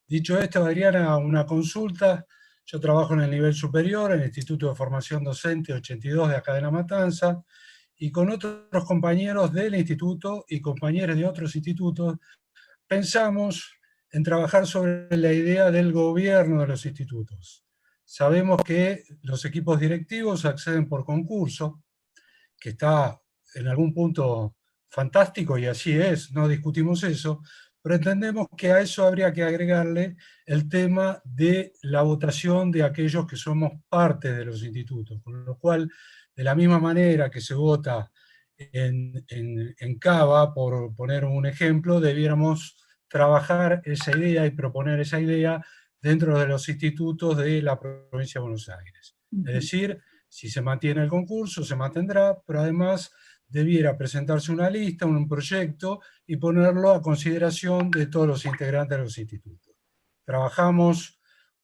Dicho esto, Adriana, una consulta. Yo trabajo en el nivel superior, en el Instituto de Formación Docente 82 de acá de La Matanza, y con otros compañeros del instituto y compañeros de otros institutos, pensamos en trabajar sobre la idea del gobierno de los institutos. Sabemos que los equipos directivos acceden por concurso, que está en algún punto fantástico y así es, no discutimos eso, pero entendemos que a eso habría que agregarle el tema de la votación de aquellos que somos parte de los institutos, con lo cual, de la misma manera que se vota en Cava, por poner un ejemplo, debiéramos trabajar esa idea y proponer esa idea dentro de los institutos de la provincia de Buenos Aires. Es decir, si se mantiene el concurso, se mantendrá, pero además debiera presentarse una lista, un proyecto, y ponerlo a consideración de todos los integrantes de los institutos.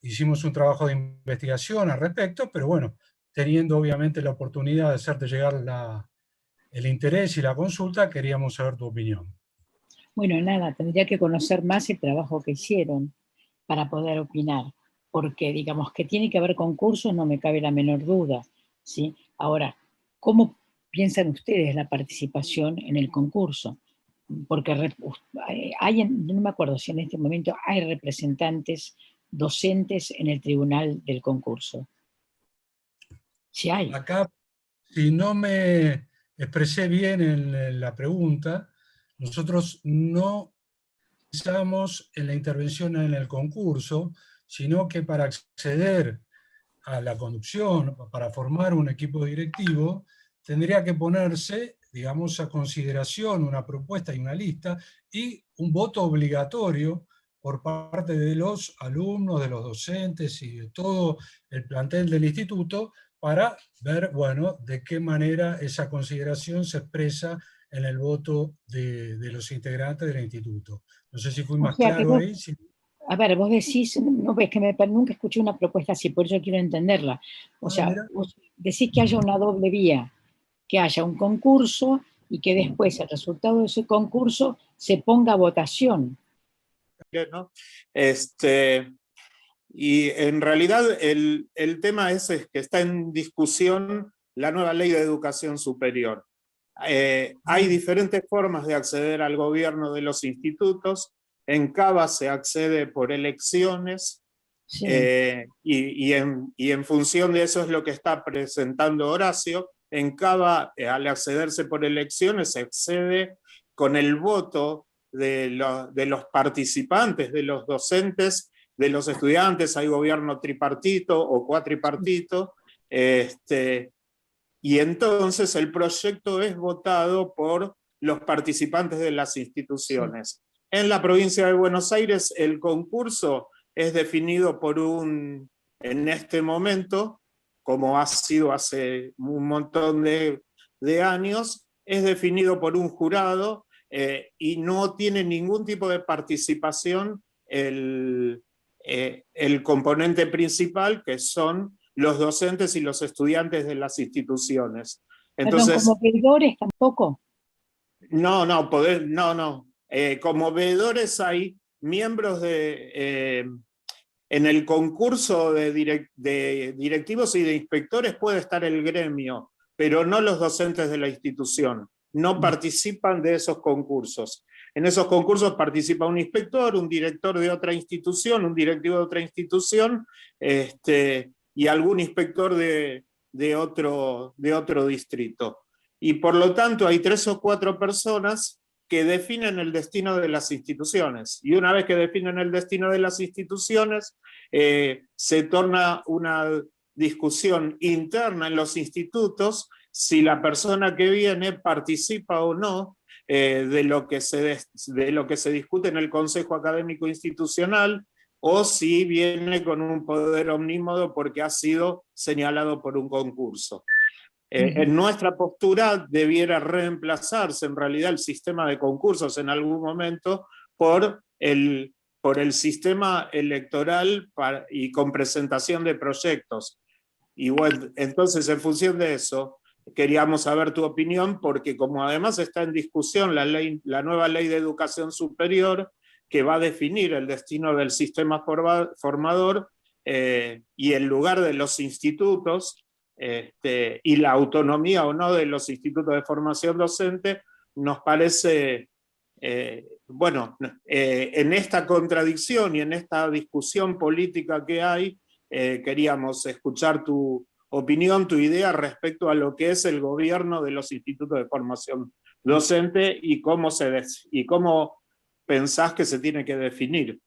Hicimos un trabajo de investigación al respecto, pero bueno, teniendo obviamente la oportunidad de hacerte llegar el interés y la consulta, queríamos saber tu opinión. Bueno, nada, tendría que conocer más el trabajo que hicieron para poder opinar, porque digamos que tiene que haber concursos, no me cabe la menor duda, ¿sí? Ahora, ¿cómo piensan ustedes la participación en el concurso? Porque no me acuerdo si en este momento hay representantes docentes en el tribunal del concurso. Sí hay. Acá, si no me expresé bien en la pregunta, nosotros no pensamos en la intervención en el concurso, sino que para acceder a la conducción, para formar un equipo directivo, tendría que ponerse, digamos, a consideración una propuesta y una lista y un voto obligatorio por parte de los alumnos, de los docentes y de todo el plantel del instituto para ver, bueno, de qué manera esa consideración se expresa en el voto de los integrantes del instituto. No sé si fui más claro ahí. A ver, vos decís, no ves que nunca escuché una propuesta así, por eso quiero entenderla. O sea, vos decís que haya una doble vía, que haya un concurso y que después el resultado de ese concurso se ponga a votación. ¿No? Y en realidad el tema es que está en discusión la nueva ley de educación superior. Hay diferentes formas de acceder al gobierno de los institutos. En Cava se accede por elecciones, sí. y en función de eso es lo que está presentando Horacio. En Cava, al accederse por elecciones, se accede con el voto de los participantes, de los docentes, de los estudiantes. Hay gobierno tripartito o cuatripartito, y entonces el proyecto es votado por los participantes de las instituciones. Sí. En la provincia de Buenos Aires el concurso es definido por en este momento, como ha sido hace un montón de años, es definido por un jurado y no tiene ningún tipo de participación el componente principal, que son los docentes y los estudiantes de las instituciones. Entonces, ¿Perdón, como veedores tampoco? No. Como veedores hay miembros en el concurso de directivos y de inspectores puede estar el gremio, pero no los docentes de la institución. No participan de esos concursos. En esos concursos participa un inspector, un director de otra institución, un directivo de otra institución, y algún inspector de otro distrito. Y por lo tanto hay 3 o 4 personas que definen el destino de las instituciones. Y una vez que definen el destino de las instituciones, se torna una discusión interna en los institutos si la persona que viene participa o no de lo que se discute en el Consejo Académico Institucional, o si viene con un poder omnímodo porque ha sido señalado por un concurso. En nuestra postura debiera reemplazarse en realidad el sistema de concursos en algún momento por el sistema electoral y con presentación de proyectos. Y bueno, entonces en función de eso, queríamos saber tu opinión, porque como además está en discusión la nueva ley de educación superior, que va a definir el destino del sistema formador y el lugar de los institutos, y la autonomía o no de los institutos de formación docente, nos parece, en esta contradicción y en esta discusión política que hay, queríamos escuchar tu opinión, tu idea respecto a lo que es el gobierno de los institutos de formación docente y cómo pensás que se tiene que definir.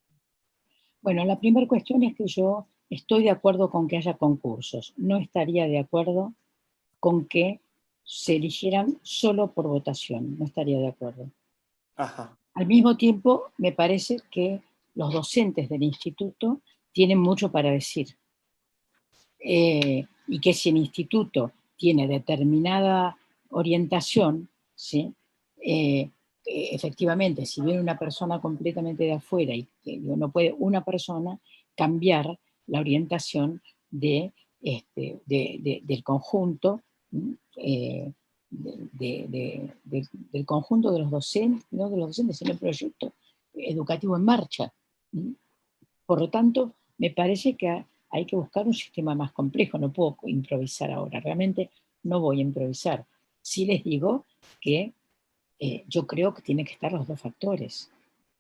Bueno, la primera cuestión es que yo estoy de acuerdo con que haya concursos. No estaría de acuerdo con que se eligieran solo por votación. No estaría de acuerdo. Ajá. Al mismo tiempo, me parece que los docentes del instituto tienen mucho para decir. Y que si el instituto tiene determinada orientación, ¿sí? Efectivamente, si viene una persona completamente de afuera y que no puede una persona cambiar la orientación del conjunto, del conjunto de los docentes, no de los docentes, sino el proyecto educativo en marcha. Por lo tanto, me parece que hay que buscar un sistema más complejo, no puedo improvisar ahora, realmente no voy a improvisar. Sí les digo que yo creo que tienen que estar los dos factores.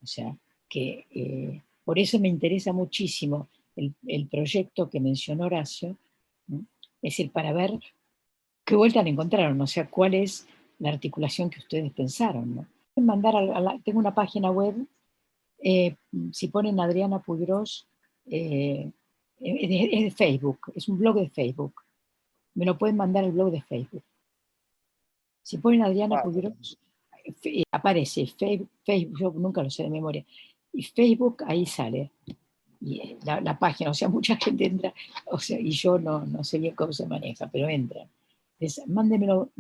O sea, que por eso me interesa muchísimo el proyecto que mencionó Horacio, ¿no? Es decir, para ver qué vuelta le encontraron, o sea, cuál es la articulación que ustedes pensaron, ¿no? Tengo una página web, si ponen Adriana Puigros, es de Facebook, es un blog de Facebook. Me lo pueden mandar al blog de Facebook. Si ponen Adriana Puigros, aparece Facebook, yo nunca lo sé de memoria, y Facebook ahí sale, y la página, o sea, mucha gente entra, o sea, y yo no sé bien cómo se maneja, pero entran. Mándenmelo,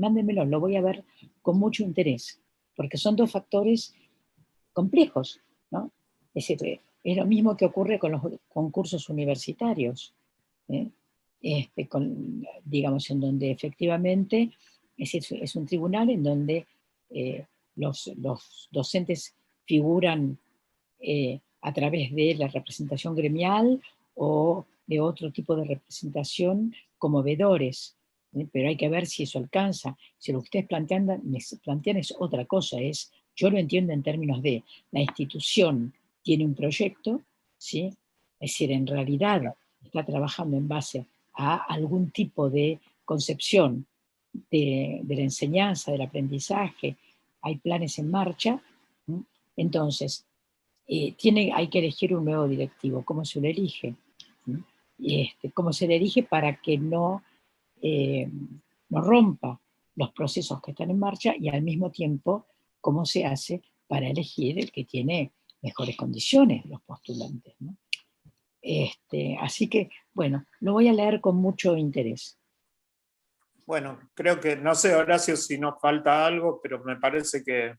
lo voy a ver con mucho interés, porque son dos factores complejos, ¿no? Es decir, es lo mismo que ocurre con los concursos universitarios, digamos, en donde efectivamente es un tribunal en donde los docentes figuran a través de la representación gremial o de otro tipo de representación como veedores, pero hay que ver si eso alcanza. Si lo que ustedes plantean es otra cosa, yo lo entiendo en términos de la institución tiene un proyecto, ¿sí? Es decir, en realidad está trabajando en base a algún tipo de concepción de la enseñanza, del aprendizaje, hay planes en marcha, ¿sí? Entonces, hay que elegir un nuevo directivo. ¿Cómo se lo elige? ¿Cómo se le elige para que no rompa los procesos que están en marcha, y al mismo tiempo cómo se hace para elegir el que tiene mejores condiciones, los postulantes, ¿no? Así que, bueno, lo voy a leer con mucho interés. Bueno, creo que, no sé, Horacio, si nos falta algo, pero me parece que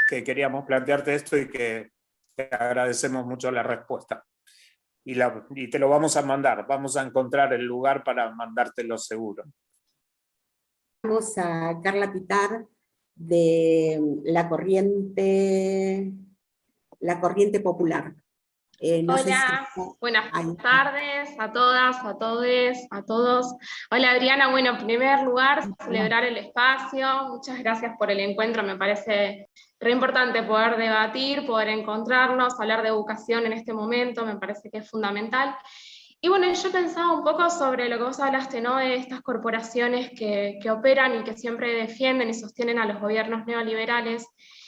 queríamos plantearte esto y que te agradecemos mucho la respuesta. Y te lo vamos a mandar, vamos a encontrar el lugar para mandártelo seguro. Vamos a Carla Pitar de la corriente popular. Hola, buenas tardes a todas, a todes, a todos. Hola Adriana, bueno, en primer lugar, celebrar el espacio, muchas gracias por el encuentro, me parece re importante poder debatir, poder encontrarnos, hablar de educación en este momento, me parece que es fundamental. Y bueno, yo pensaba un poco sobre lo que vos hablaste, ¿no? De estas corporaciones que operan y que siempre defienden y sostienen a los gobiernos neoliberales,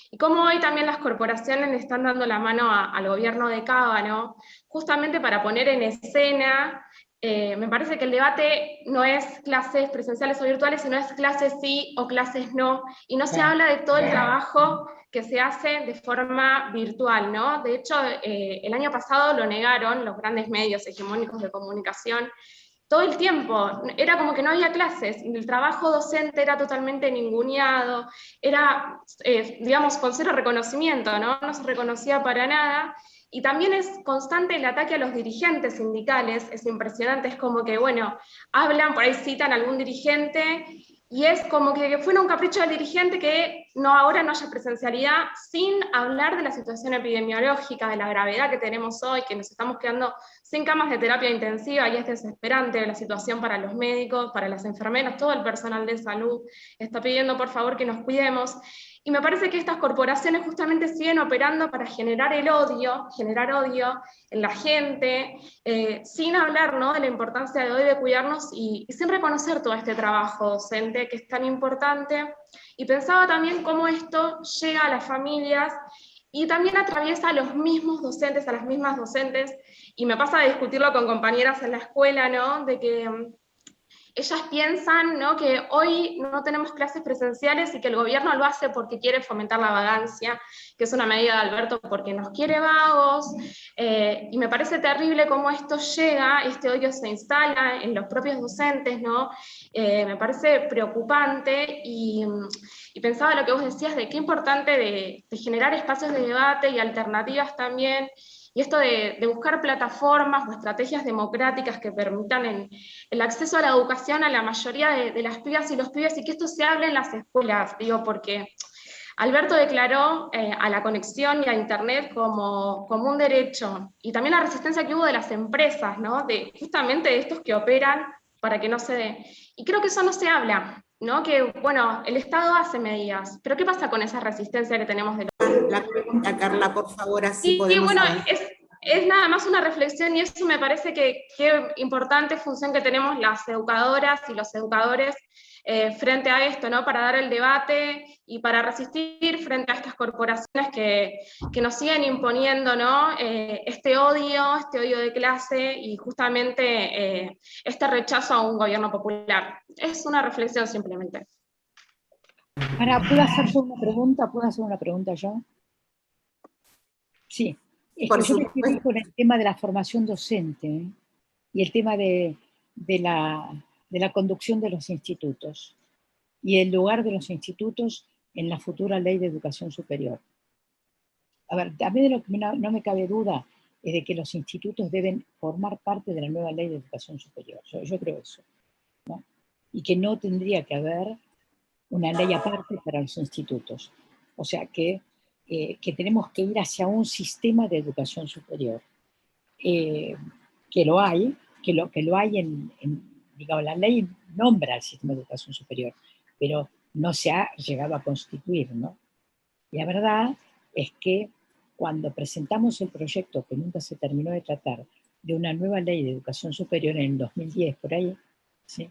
y cómo hoy también las corporaciones le están dando la mano al gobierno de Cava, ¿no? Justamente para poner en escena Me parece que el debate no es clases presenciales o virtuales, sino es clases sí o clases no, y no se habla de todo el trabajo que se hace de forma virtual, ¿no? De hecho, el año pasado lo negaron los grandes medios hegemónicos de comunicación todo el tiempo, era como que no había clases, el trabajo docente era totalmente ninguneado, era, digamos, con cero reconocimiento, ¿no? No se reconocía para nada, y también es constante el ataque a los dirigentes sindicales, es impresionante, es como que, bueno, hablan, por ahí citan a algún dirigente, y es como que fuera un capricho del dirigente que ahora no haya presencialidad, sin hablar de la situación epidemiológica, de la gravedad que tenemos hoy, que nos estamos quedando sin camas de terapia intensiva, y es desesperante la situación para los médicos, para las enfermeras, todo el personal de salud está pidiendo por favor que nos cuidemos. Y me parece que estas corporaciones justamente siguen operando para generar odio en la gente, sin hablar, ¿no?, de la importancia de hoy de cuidarnos y sin reconocer todo este trabajo docente que es tan importante. Y pensaba también cómo esto llega a las familias y también atraviesa a los mismos docentes, a las mismas docentes, y me pasa de discutirlo con compañeras en la escuela, ¿no?, de que ellas piensan, ¿no?, que hoy no tenemos clases presenciales y que el gobierno lo hace porque quiere fomentar la vagancia, que es una medida de Alberto porque nos quiere vagos, y me parece terrible cómo esto llega, este odio se instala en los propios docentes, ¿no? Me parece preocupante, y pensaba lo que vos decías de qué importante de generar espacios de debate y alternativas también, y esto de buscar plataformas o estrategias democráticas que permitan el acceso a la educación a la mayoría de las pibas y los pibes, y que esto se hable en las escuelas, digo, porque Alberto declaró a la conexión y a Internet como un derecho, y también la resistencia que hubo de las empresas, ¿no?, justamente de estos que operan para que no se dé. Y creo que eso no se habla, ¿no?, que, bueno, el Estado hace medidas, pero ¿qué pasa con esa resistencia que tenemos de la pregunta, Carla, por favor, así podemos bueno, avanzar. es nada más una reflexión, y eso me parece que importante función que tenemos las educadoras y los educadores frente a esto, ¿no?, para dar el debate y para resistir frente a estas corporaciones que nos siguen imponiendo, ¿no?, este odio de clase y justamente este rechazo a un gobierno popular. Es una reflexión simplemente. ¿Puedo hacer yo una pregunta? ¿Puedo hacer una pregunta yo? Sí. Es que yo me quedé con el tema de la formación docente, ¿eh?, y el tema de la conducción de los institutos y el lugar de los institutos en la futura ley de educación superior. A ver, a mí de lo que no me cabe duda es de que los institutos deben formar parte de la nueva ley de educación superior. Yo creo eso, ¿no? Y que no tendría que haber una ley aparte para los institutos. O sea, que tenemos que ir hacia un sistema de educación superior. Que lo hay, digamos, la ley nombra el sistema de educación superior, pero no se ha llegado a constituir, ¿no? Y la verdad es que cuando presentamos el proyecto, que nunca se terminó de tratar, de una nueva ley de educación superior en el 2010, por ahí, ¿sí?,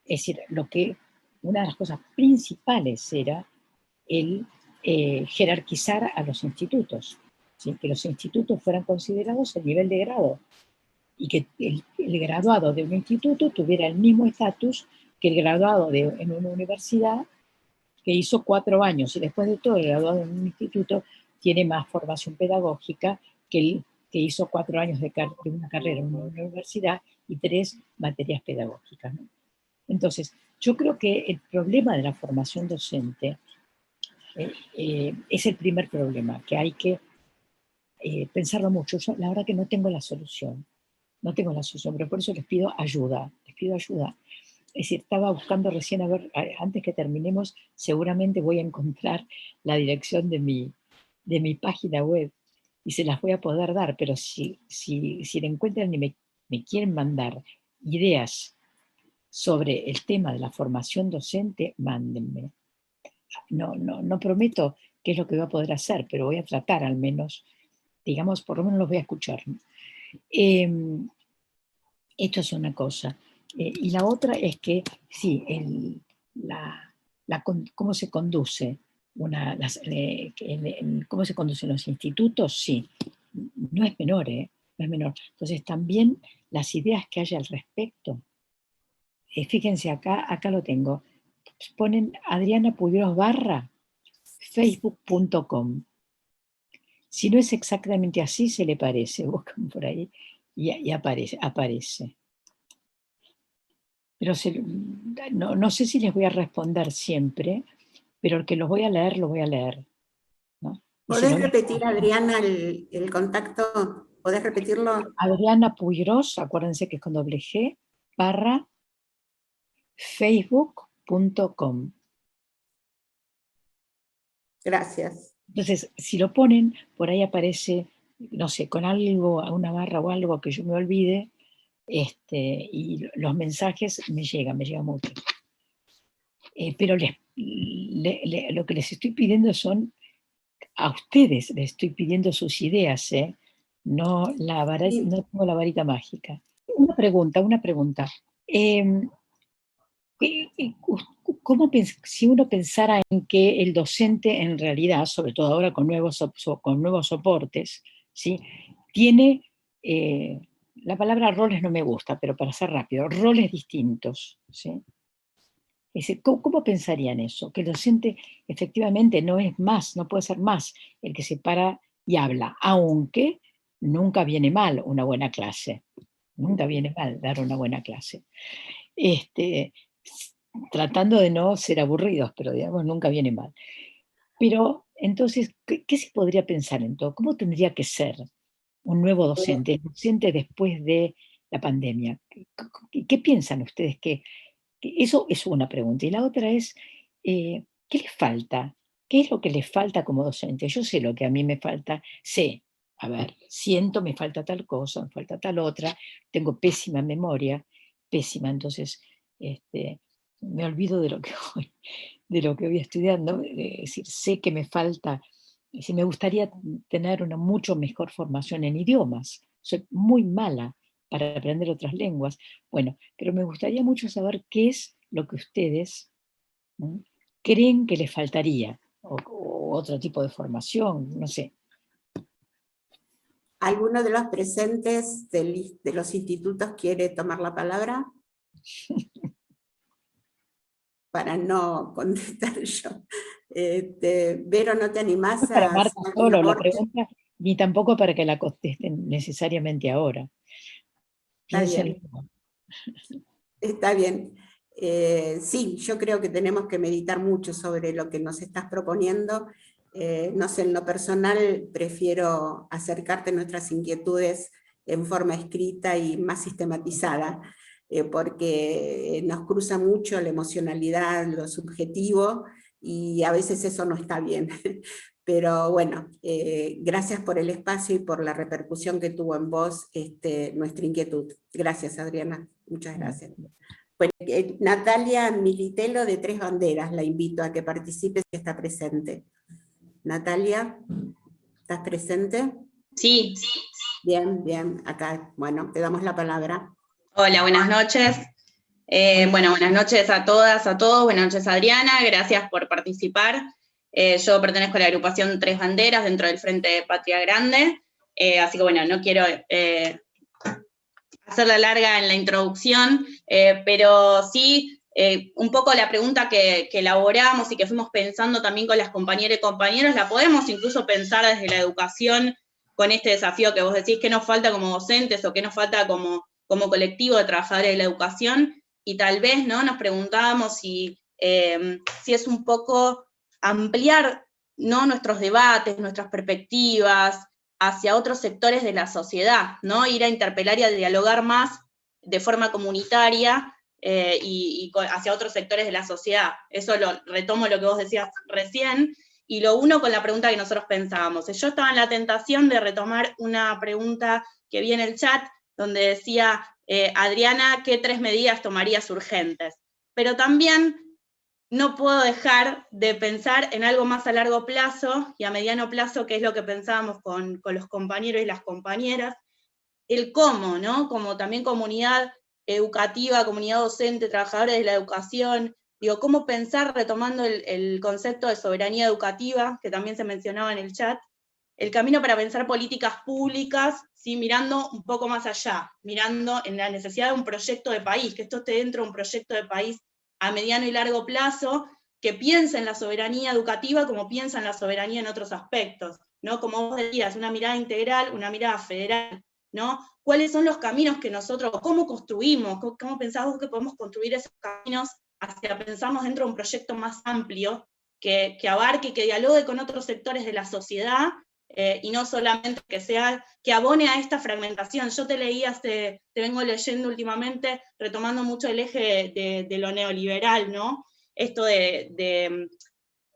es decir, una de las cosas principales era el jerarquizar a los institutos, ¿sí?, que los institutos fueran considerados el nivel de grado, y que el graduado de un instituto tuviera el mismo estatus que el graduado en una universidad que hizo 4 años, y después de todo el graduado en un instituto tiene más formación pedagógica que el que hizo 4 años de una carrera en una universidad y 3 materias pedagógicas, ¿no? Entonces, yo creo que el problema de la formación docente es el primer problema, que hay que pensarlo mucho. Yo la verdad que no tengo la solución, pero por eso les pido ayuda. Es decir, estaba buscando recién, a ver, antes que terminemos, seguramente voy a encontrar la dirección de mi página web y se las voy a poder dar, pero si la encuentran y me quieren mandar ideas sobre el tema de la formación docente, mándenme. No prometo qué es lo que voy a poder hacer, pero voy a tratar al menos, digamos, por lo menos los voy a escuchar, ¿no? Esto es una cosa. Y la otra es que, sí, cómo se conduce cómo se conducen los institutos, sí, no es menor, no es menor. Entonces también las ideas que haya al respecto, fíjense acá lo tengo, ponen Adriana Puigros / facebook.com. Si no es exactamente así, se le parece, buscan por ahí y aparece. Pero no sé si les voy a responder siempre, pero el que los voy a leer, lo voy a leer, ¿no? ¿Podés repetir, Adriana, el contacto? ¿Podés repetirlo? Adriana Puigros, acuérdense que es con /G, /facebook.com. Gracias. Entonces, si lo ponen, por ahí aparece, no sé, con algo, una barra o algo que yo me olvide, y los mensajes me llegan mucho. Pero lo que les estoy pidiendo son, a ustedes les estoy pidiendo sus ideas, no tengo la varita mágica. Una pregunta. Si uno pensara en que el docente en realidad, sobre todo ahora con nuevos soportes, ¿sí? Tiene, la palabra roles no me gusta, pero para ser rápido, roles distintos, ¿sí? ¿Cómo pensarían eso? Que el docente efectivamente no puede ser más el que se para y habla, aunque nunca viene mal una buena clase. Nunca viene mal dar una buena clase. Tratando de no ser aburridos, pero digamos, nunca viene mal. Pero entonces, ¿qué se podría pensar en todo? ¿Cómo tendría que ser un nuevo docente, el docente después de la pandemia? ¿Qué piensan ustedes? Eso es una pregunta. Y la otra es, ¿qué les falta? ¿Qué es lo que les falta como docente? Yo sé lo que a mí me falta, siento, me falta tal cosa, me falta tal otra, tengo pésima memoria, entonces me olvido de lo que voy estudiando, es decir, sé que me falta, me gustaría tener una mucho mejor formación en idiomas, soy muy mala para aprender otras lenguas, bueno, pero me gustaría mucho saber qué es lo que ustedes creen que les faltaría, o otro tipo de formación, no sé. ¿Alguno de los presentes de los institutos quiere tomar la palabra? Para no contestar yo. Vero, ¿no te animás para a Marta hacer solo un la aporte? pregunta, ni tampoco para que la contesten necesariamente ahora. Piénsenlo. Está bien. Sí, yo creo que tenemos que meditar mucho sobre lo que nos estás proponiendo. No sé, en lo personal prefiero acercarte nuestras inquietudes en forma escrita y más sistematizada, porque nos cruza mucho la emocionalidad, lo subjetivo, y a veces eso no está bien. Pero bueno, gracias por el espacio y por la repercusión que tuvo en vos nuestra inquietud. Gracias, Adriana. Muchas gracias. Bueno, Natalia Militelo de Tres Banderas, la invito a que participe si está presente. Natalia, ¿estás presente? Sí. Bien, acá, bueno, te damos la palabra. Hola, buenas noches. Buenas noches a todas, a todos, buenas noches Adriana, gracias por participar. Yo pertenezco a la agrupación Tres Banderas dentro del Frente Patria Grande, así que no quiero hacerla larga en la introducción, pero sí un poco la pregunta que elaboramos y que fuimos pensando también con las compañeras y compañeros, la podemos incluso pensar desde la educación con este desafío que vos decís, qué nos falta como docentes o qué nos falta como colectivo de trabajadores de la educación, y tal vez nos preguntábamos si es un poco ampliar nuestros debates, nuestras perspectivas, hacia otros sectores de la sociedad, ir a interpelar y a dialogar más de forma comunitaria y hacia otros sectores de la sociedad. Eso retomo lo que vos decías recién, y lo uno con la pregunta que nosotros pensábamos. Yo estaba en la tentación de retomar una pregunta que vi en el chat, donde decía, Adriana, ¿qué 3 medidas tomarías urgentes? Pero también no puedo dejar de pensar en algo más a largo plazo y a mediano plazo, que es lo que pensábamos con los compañeros y las compañeras, el cómo, como también comunidad educativa, comunidad docente, trabajadores de la educación, cómo pensar, retomando el concepto de soberanía educativa, que también se mencionaba en el chat, el camino para pensar políticas públicas, ¿sí? Mirando un poco más allá, mirando en la necesidad de un proyecto de país, que esto esté dentro de un proyecto de país a mediano y largo plazo, que piensa en la soberanía educativa como piensa en la soberanía en otros aspectos, ¿no? Como vos decías, una mirada integral, una mirada federal, ¿no? ¿Cuáles son los caminos que nosotros, cómo construimos, cómo pensás vos que podemos construir esos caminos hacia pensarnos dentro de un proyecto más amplio, que abarque, que dialogue con otros sectores de la sociedad, y no solamente que abone a esta fragmentación? Yo te vengo leyendo últimamente, retomando mucho el eje de lo neoliberal, ¿no? Esto de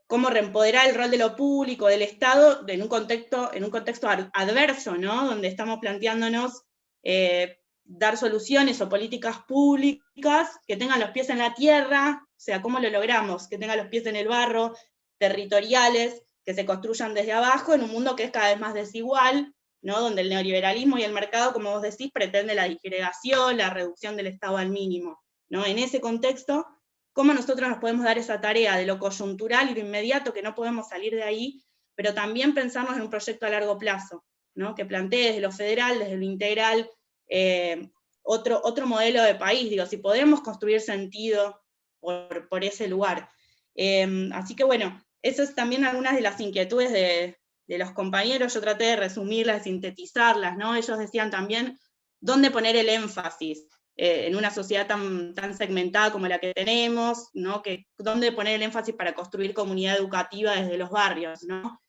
cómo reempoderar el rol de lo público, del Estado, en un contexto adverso, ¿no? Donde estamos planteándonos dar soluciones o políticas públicas que tengan los pies en la tierra, o sea, ¿cómo lo logramos? Que tengan los pies en el barro, territoriales, que se construyan desde abajo en un mundo que es cada vez más desigual, ¿no? Donde el neoliberalismo y el mercado, como vos decís, pretende la disgregación, la reducción del Estado al mínimo, ¿no? En ese contexto, ¿cómo nosotros nos podemos dar esa tarea de lo coyuntural y lo inmediato, que no podemos salir de ahí, pero también pensarnos en un proyecto a largo plazo, ¿no? Que plantee desde lo federal, desde lo integral, otro modelo de país? Digo, si podemos construir sentido por ese lugar. Así que bueno, eso es también algunas de las inquietudes de los compañeros. Yo traté de resumirlas, de sintetizarlas, ¿no? Ellos decían también dónde poner el énfasis en una sociedad tan segmentada como la que tenemos, ¿no? Dónde poner el énfasis para construir comunidad educativa desde los barrios, ¿no?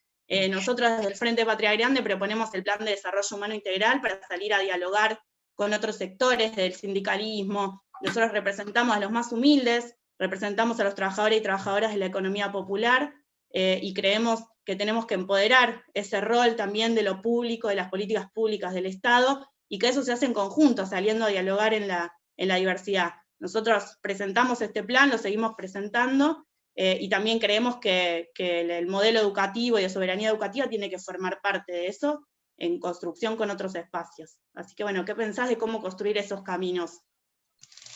Nosotros desde el Frente Patria Grande proponemos el Plan de Desarrollo Humano Integral para salir a dialogar con otros sectores del sindicalismo. Nosotros representamos a los más humildes, representamos a los trabajadores y trabajadoras de la economía popular, y creemos que tenemos que empoderar ese rol también de lo público, de las políticas públicas del Estado, y que eso se hace en conjunto, saliendo a dialogar en la diversidad. Nosotros presentamos este plan, lo seguimos presentando, y también creemos que el modelo educativo y de soberanía educativa tiene que formar parte de eso, en construcción con otros espacios. Así que bueno, ¿qué pensás de cómo construir esos caminos?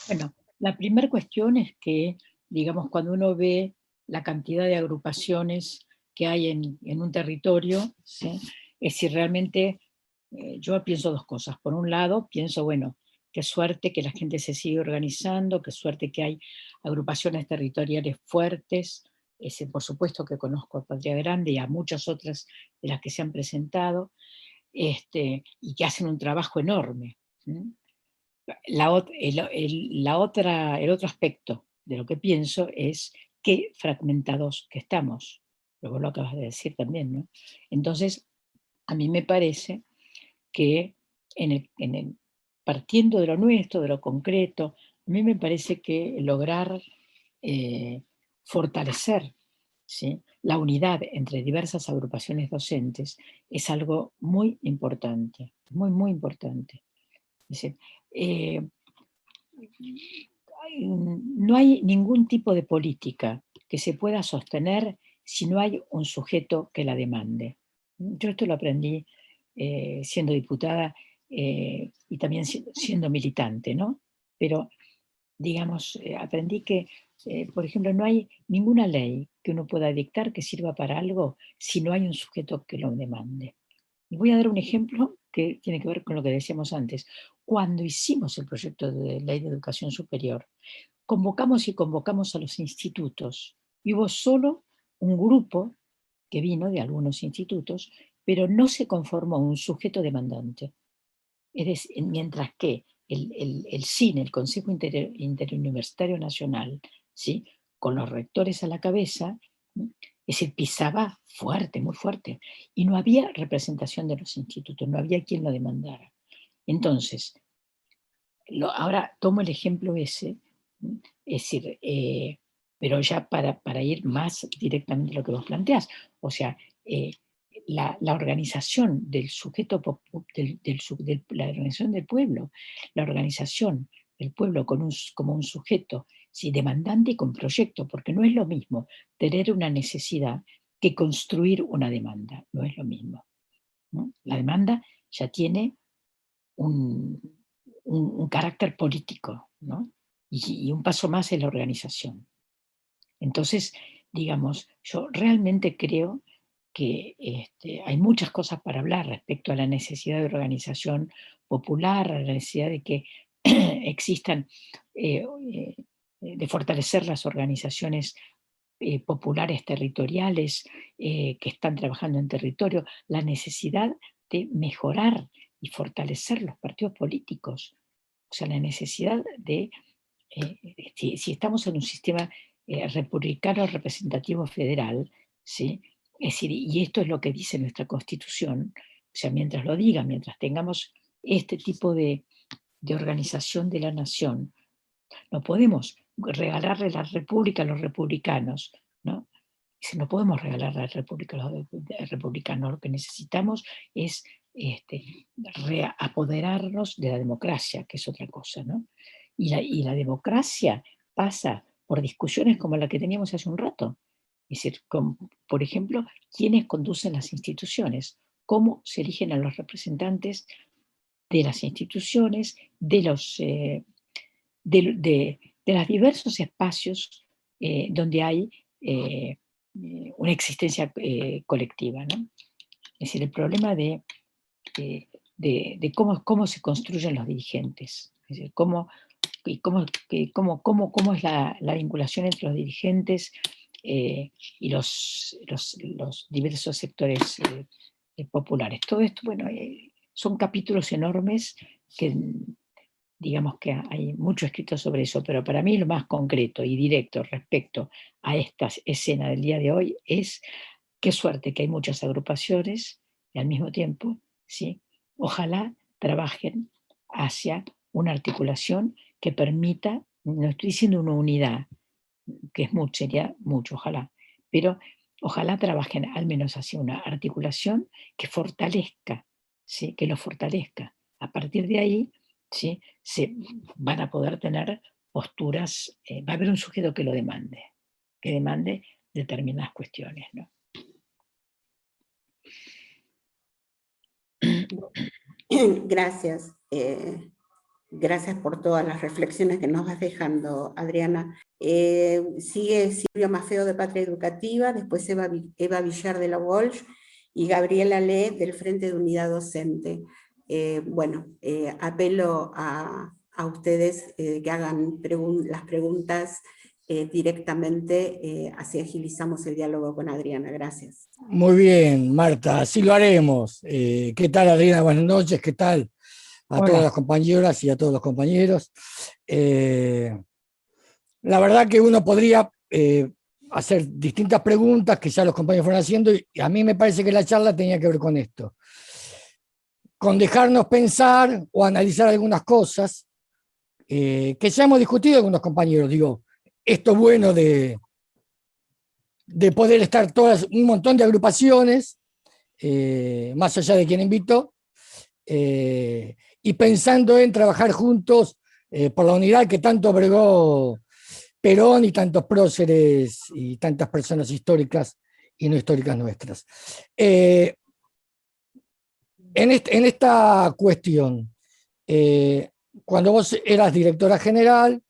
Bueno, la primera cuestión es que, digamos, cuando uno ve la cantidad de agrupaciones que hay en un territorio, ¿sí? Es si realmente, yo pienso dos cosas. Por un lado, pienso, bueno, qué suerte que la gente se sigue organizando, qué suerte que hay agrupaciones territoriales fuertes. Por supuesto que conozco a Patria Grande y a muchas otras de las que se han presentado, y que hacen un trabajo enorme. ¿Sí? El otro aspecto de lo que pienso es qué fragmentados que estamos. Luego lo acabas de decir también, ¿no? Entonces, a mí me parece que partiendo de lo nuestro, de lo concreto, a mí me parece que lograr fortalecer, ¿sí?, la unidad entre diversas agrupaciones docentes es algo muy importante, muy, muy importante. Es decir, no hay ningún tipo de política que se pueda sostener si no hay un sujeto que la demande. Yo esto lo aprendí siendo diputada y también siendo militante, ¿no? Pero, digamos, aprendí que, por ejemplo, no hay ninguna ley que uno pueda dictar que sirva para algo si no hay un sujeto que lo demande. Y voy a dar un ejemplo que tiene que ver con lo que decíamos antes. Cuando hicimos el proyecto de ley de educación superior, convocamos a los institutos. Y hubo solo un grupo que vino de algunos institutos, pero no se conformó un sujeto demandante. Es decir, mientras que el CINE, el Consejo Interuniversitario Nacional, ¿sí?, con los rectores a la cabeza, es decir, pisaba fuerte, muy fuerte, y no había representación de los institutos, no había quien lo demandara. Entonces, ahora tomo el ejemplo ese, es decir, pero ya para ir más directamente a lo que vos planteás, o sea, la organización del sujeto, la organización del pueblo, la organización del pueblo como un sujeto, sí, demandante y con proyecto, porque no es lo mismo tener una necesidad que construir una demanda, no es lo mismo, ¿no? La demanda ya tiene un carácter político, ¿no? Y un paso más es la organización. Entonces, digamos, yo realmente creo que hay muchas cosas para hablar respecto a la necesidad de organización popular, a la necesidad de que existan, de fortalecer las organizaciones populares territoriales que están trabajando en territorio, la necesidad de mejorar y fortalecer los partidos políticos, o sea, la necesidad de, si estamos en un sistema republicano representativo federal, ¿sí? Es decir, y esto es lo que dice nuestra Constitución, o sea, mientras lo diga, mientras tengamos este tipo de organización de la nación, no podemos regalarle la república a los republicanos, ¿no? No podemos regalar la república a los republicanos, lo que necesitamos es apoderarnos de la democracia, que es otra cosa, ¿no? Y la democracia pasa por discusiones como la que teníamos hace un rato. Es decir, por ejemplo, ¿quiénes conducen las instituciones? ¿Cómo se eligen a los representantes de las instituciones, de los diversos espacios donde hay una existencia colectiva, ¿no? Es decir, el problema de cómo se construyen los dirigentes, es decir, cómo es la vinculación entre los dirigentes y los diversos sectores populares. Todo esto, bueno, son capítulos enormes que digamos que hay mucho escrito sobre eso, pero para mí lo más concreto y directo respecto a esta escena del día de hoy es qué suerte que hay muchas agrupaciones y al mismo tiempo, ¿sí? Ojalá trabajen hacia una articulación que permita, no estoy diciendo una unidad, que es mucho, sería mucho, ojalá, pero ojalá trabajen al menos hacia una articulación que fortalezca, ¿sí? Que lo fortalezca. A partir de ahí, ¿sí? Se van a poder tener posturas, va a haber un sujeto que lo demande, que demande determinadas cuestiones, ¿no? Gracias. Gracias por todas las reflexiones que nos vas dejando, Adriana. Sigue Silvio Maffeo de Patria Educativa, después Eva Villar de la Walsh y Gabriela Le del Frente de Unidad Docente. Apelo a ustedes que hagan las preguntas directamente, así agilizamos el diálogo con Adriana. Gracias. Muy bien, Marta, así lo haremos. ¿Qué tal, Adriana? Buenas noches, ¿qué tal? A Hola. Todas las compañeras y a todos los compañeros. La verdad que uno podría hacer distintas preguntas que ya los compañeros fueron haciendo, y a mí me parece que la charla tenía que ver con esto. Con dejarnos pensar o analizar algunas cosas que ya hemos discutido algunos compañeros. Digo, esto es bueno de poder estar un montón de agrupaciones, más allá de quien invitó, y pensando en trabajar juntos por la unidad que tanto bregó Perón y tantos próceres y tantas personas históricas y no históricas nuestras. En esta cuestión, cuando vos eras directora general,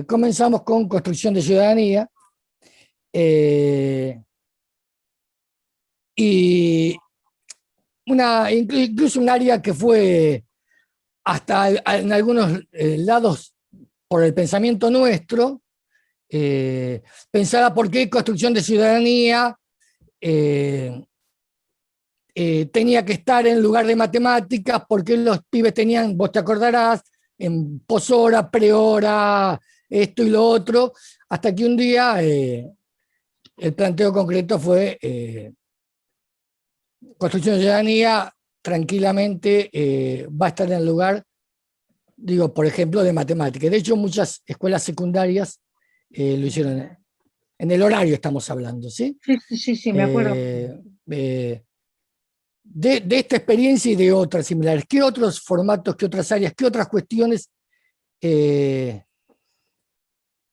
comenzamos con construcción de ciudadanía, y incluso un área que fue hasta en algunos lados por el pensamiento nuestro, pensaba por qué construcción de ciudadanía tenía que estar en lugar de matemáticas, porque los pibes tenían, vos te acordarás, en poshora, prehora, esto y lo otro, hasta que un día el planteo concreto fue construcción de ciudadanía tranquilamente va a estar en el lugar, digo, por ejemplo, de matemáticas. De hecho, muchas escuelas secundarias lo hicieron en el horario, estamos hablando, ¿sí? Sí, me acuerdo. De esta experiencia y de otras similares. ¿Qué otros formatos, qué otras áreas, qué otras cuestiones en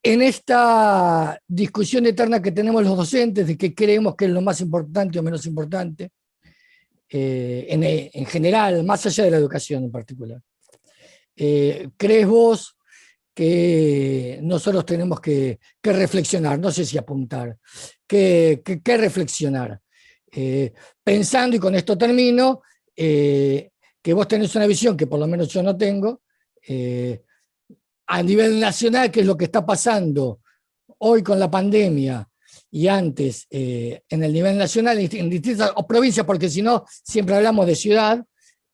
esta discusión eterna que tenemos los docentes de qué creemos que es lo más importante o menos importante, en general, más allá de la educación en particular? ¿Crees vos que nosotros tenemos que reflexionar, no sé si apuntar, que reflexionar Pensando, y con esto termino, que vos tenés una visión que por lo menos yo no tengo, a nivel nacional, que es lo que está pasando hoy con la pandemia y antes en el nivel nacional, en distintas provincias, porque si no, siempre hablamos de ciudad,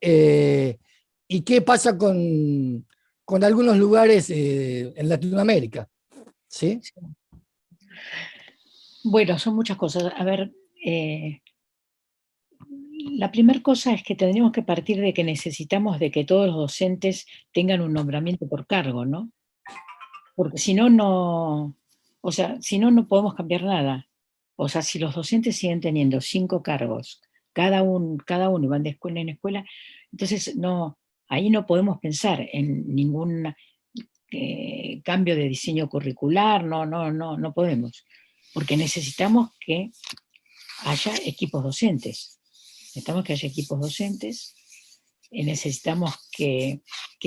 y qué pasa con algunos lugares en Latinoamérica. ¿Sí? Bueno, son muchas cosas. A ver, la primera cosa es que tendríamos que partir de que necesitamos de que todos los docentes tengan un nombramiento por cargo, ¿no? Porque si no, no, o sea, si no, no podemos cambiar nada. O sea, si los docentes siguen teniendo 5 cargos, cada uno van de escuela en escuela, entonces no, ahí no podemos pensar en ningún cambio de diseño curricular, no podemos. Porque necesitamos que haya equipos docentes. Necesitamos que haya equipos docentes, necesitamos que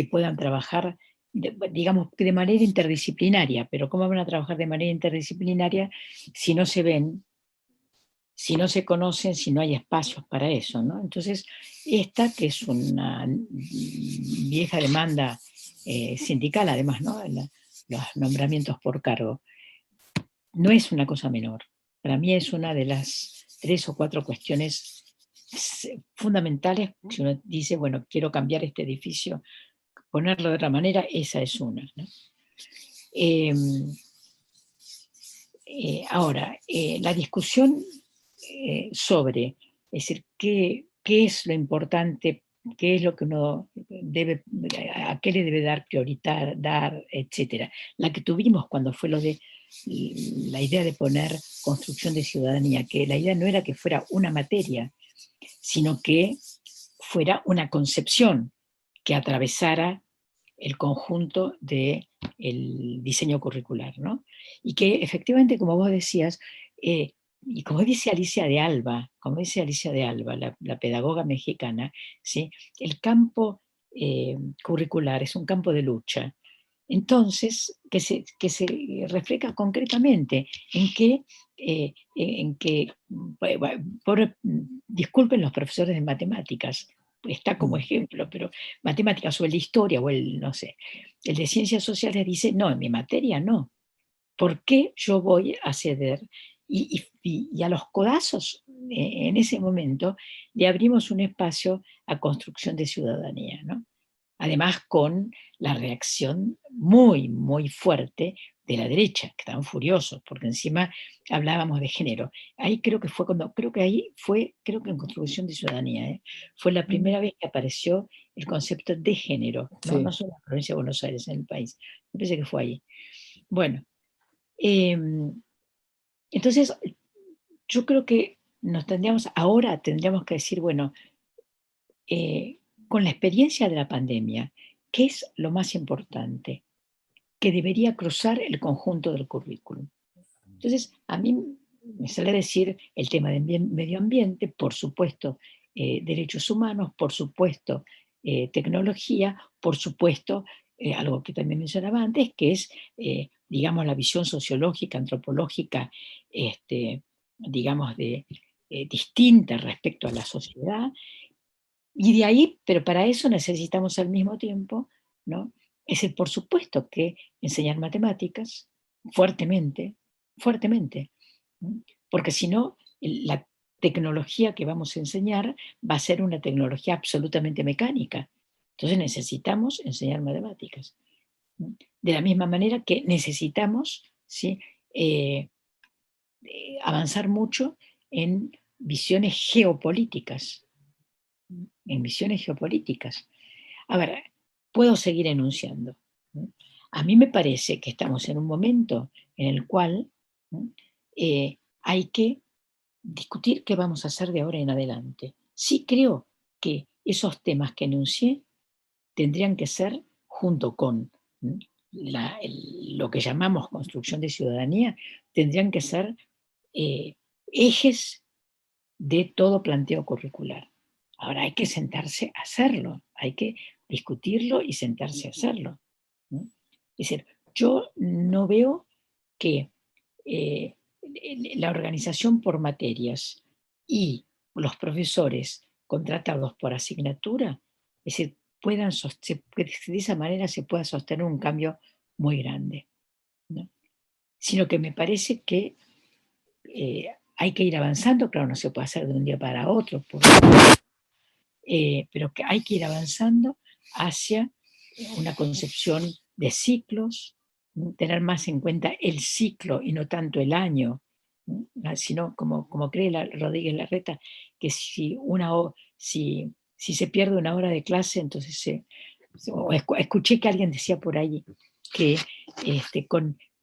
puedan trabajar, digamos, de manera interdisciplinaria, pero ¿cómo van a trabajar de manera interdisciplinaria si no se ven, si no se conocen, si no hay espacios para eso, ¿no? Entonces, esta, que es una vieja demanda sindical, además, ¿no? Los nombramientos por cargo, no es una cosa menor. Para mí es una de las 3 o 4 cuestiones fundamentales. Si uno dice, bueno, quiero cambiar este edificio, ponerlo de otra manera, esa es una, ¿no? Ahora, la discusión sobre, es decir, qué es lo importante, qué es lo que uno debe, a qué le debe dar prioridad, etcétera. La que tuvimos cuando fue lo de la idea de poner construcción de ciudadanía, que la idea no era que fuera una materia, sino que fuera una concepción que atravesara el conjunto del diseño curricular, ¿no? Y que efectivamente, como vos decías, y como dice Alicia de Alba, la pedagoga mexicana, ¿sí? El campo curricular es un campo de lucha. Entonces, que se refleja concretamente en que disculpen los profesores de matemáticas, está como ejemplo, pero matemáticas o el de historia o el, no sé, el de ciencias sociales dice, no, en mi materia no. ¿Por qué yo voy a ceder? Y a los codazos, en ese momento, le abrimos un espacio a construcción de ciudadanía, ¿no? Además con la reacción muy, muy fuerte de la derecha, que estaban furiosos, porque encima hablábamos de género. Ahí creo que fue creo que en Construcción de Ciudadanía, fue la primera vez que apareció el concepto de género, ¿no? Sí. No solo en la provincia de Buenos Aires, en el país. Me parece que fue ahí. Bueno, entonces yo creo que ahora tendríamos que decir, bueno, con la experiencia de la pandemia, ¿qué es lo más importante? Que debería cruzar el conjunto del currículum. Entonces, a mí me sale a decir el tema del medio ambiente, por supuesto, derechos humanos, por supuesto, tecnología, por supuesto, algo que también mencionaba antes, que es, digamos, la visión sociológica, antropológica, digamos, distinta respecto a la sociedad. Y de ahí, pero para eso necesitamos al mismo tiempo, ¿no? Es decir, por supuesto que enseñar matemáticas fuertemente, ¿no? Porque si no, la tecnología que vamos a enseñar va a ser una tecnología absolutamente mecánica. Entonces necesitamos enseñar matemáticas, ¿no? De la misma manera que necesitamos, ¿sí? Avanzar mucho en visiones geopolíticas. A ver, puedo seguir enunciando. A mí me parece que estamos en un momento en el cual hay que discutir qué vamos a hacer de ahora en adelante. Sí creo que esos temas que enuncié tendrían que ser, junto con lo que llamamos construcción de ciudadanía, tendrían que ser ejes de todo planteo curricular. Ahora hay que sentarse a hacerlo, hay que discutirlo y sentarse a hacerlo, ¿no? Es decir, yo no veo que la organización por materias y los profesores contratados por asignatura, es decir, de esa manera se pueda sostener un cambio muy grande, ¿no? Sino que me parece que hay que ir avanzando, claro, no se puede hacer de un día para otro, pero que hay que ir avanzando hacia una concepción de ciclos, tener más en cuenta el ciclo y no tanto el año, sino como cree Rodríguez Larreta, que si se pierde una hora de clase, entonces escuché que alguien decía por ahí que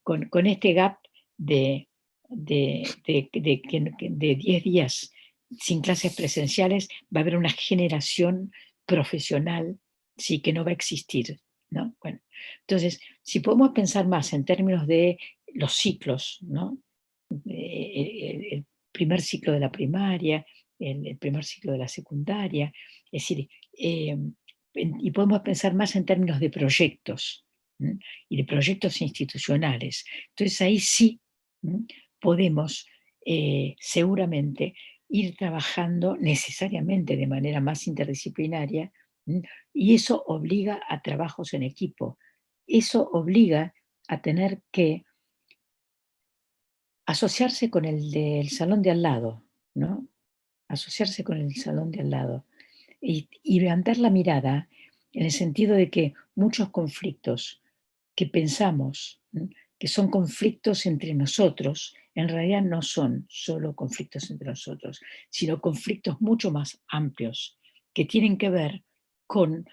con este gap de 10 días sin clases presenciales va a haber una generación profesional, sí, que no va a existir, ¿no? Bueno, entonces, si podemos pensar más en términos de los ciclos, ¿no? El primer ciclo de la primaria, el primer ciclo de la secundaria, es decir, y podemos pensar más en términos de proyectos, ¿no? Y de proyectos institucionales. Entonces ahí sí, ¿no? Podemos seguramente ir trabajando necesariamente de manera más interdisciplinaria, ¿no? Y eso obliga a trabajos en equipo. Eso obliga a tener que asociarse con el del salón de al lado, ¿no? Asociarse con el salón de al lado y levantar la mirada en el sentido de que muchos conflictos que pensamos, ¿no?, que son conflictos entre nosotros, en realidad no son solo conflictos entre nosotros, sino conflictos mucho más amplios que tienen que ver con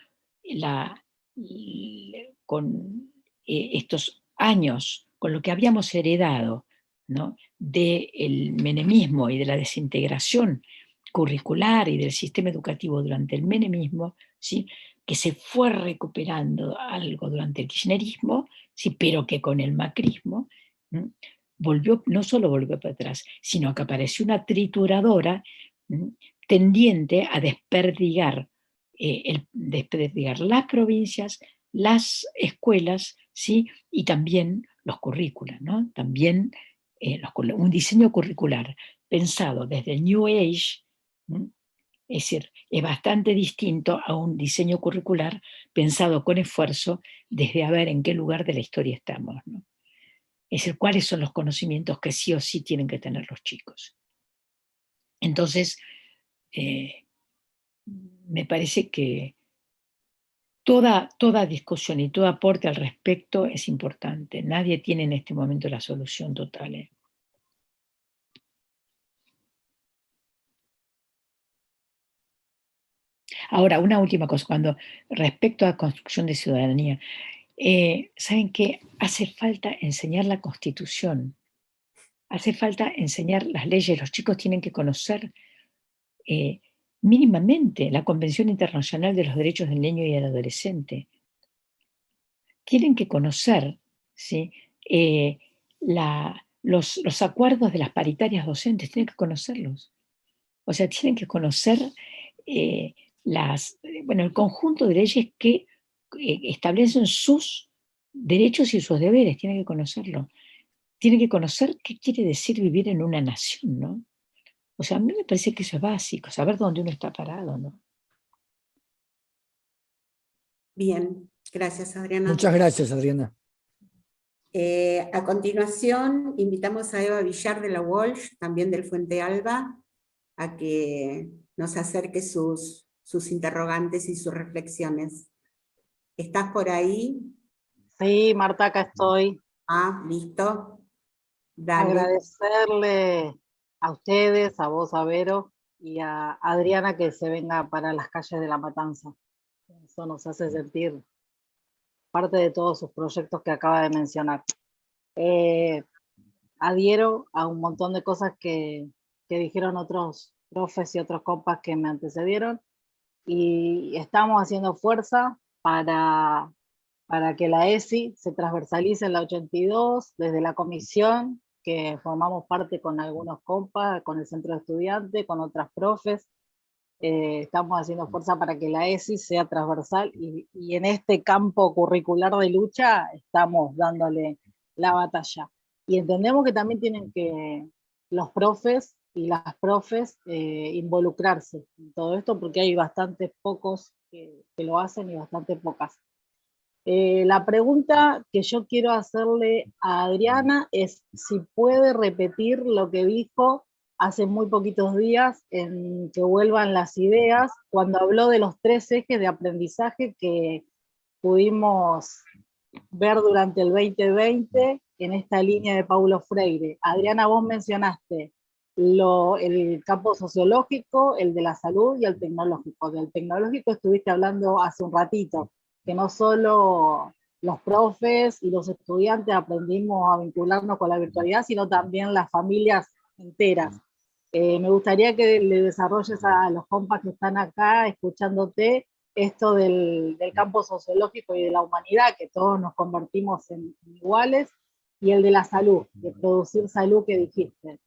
estos años, con lo que habíamos heredado, ¿no?, del menemismo y de la desintegración curricular y del sistema educativo durante el menemismo, ¿sí?, que se fue recuperando algo durante el kirchnerismo, sí, pero que con el macrismo no solo volvió para atrás, sino que apareció una trituradora tendiente a desperdigar las provincias, las escuelas, ¿sí?, y también los currículos, ¿no? También un diseño curricular pensado desde el New Age, es decir, es bastante distinto a un diseño curricular pensado con esfuerzo desde a ver en qué lugar de la historia estamos, ¿no? Es decir, cuáles son los conocimientos que sí o sí tienen que tener los chicos. Entonces, me parece que toda discusión y todo aporte al respecto es importante. Nadie tiene en este momento la solución total, Ahora, una última cosa, respecto a construcción de ciudadanía, ¿saben qué? Hace falta enseñar la Constitución, hace falta enseñar las leyes, los chicos tienen que conocer mínimamente la Convención Internacional de los Derechos del Niño y del Adolescente. Tienen que conocer, ¿sí?, los acuerdos de las paritarias docentes, tienen que conocerlos. O sea, tienen que conocer el conjunto de leyes que establecen sus derechos y sus deberes, tienen que conocerlo. Tienen que conocer qué quiere decir vivir en una nación, ¿no? O sea, a mí me parece que eso es básico, saber dónde uno está parado, ¿no? Bien, gracias, Adriana. Muchas gracias, Adriana. A continuación, invitamos a Eva Villar de la Walsh, también del Fuente Alba, a que nos acerque sus interrogantes y sus reflexiones. ¿Estás por ahí? Sí, Marta, acá estoy. Ah, listo. Dale. Agradecerle a ustedes, a vos, a Vero, y a Adriana que se venga para las calles de La Matanza. Eso nos hace sentir parte de todos sus proyectos que acaba de mencionar. Adhiero a un montón de cosas que dijeron otros profes y otros compas que me antecedieron, y estamos haciendo fuerza para que la ESI se transversalice en la 82, desde la comisión, que formamos parte con algunos compas, con el centro de estudiantes, con otras profes. Estamos haciendo fuerza para que la ESI sea transversal, y en este campo curricular de lucha estamos dándole la batalla. Y entendemos que también tienen que los profes y las profes involucrarse en todo esto, porque hay bastantes pocos que lo hacen y bastante pocas. La pregunta que yo quiero hacerle a Adriana es si puede repetir lo que dijo hace muy poquitos días en Que vuelvan las ideas, cuando habló de los 3 ejes de aprendizaje que pudimos ver durante el 2020 en esta línea de Paulo Freire. Adriana, vos mencionaste el campo sociológico, el de la salud y el tecnológico. Del tecnológico estuviste hablando hace un ratito, que no solo los profes y los estudiantes aprendimos a vincularnos con la virtualidad, sino también las familias enteras. Me gustaría que le desarrolles a los compas que están acá escuchándote esto del campo sociológico y de la humanidad, que todos nos convertimos en iguales, y el de la salud, de producir salud que dijiste.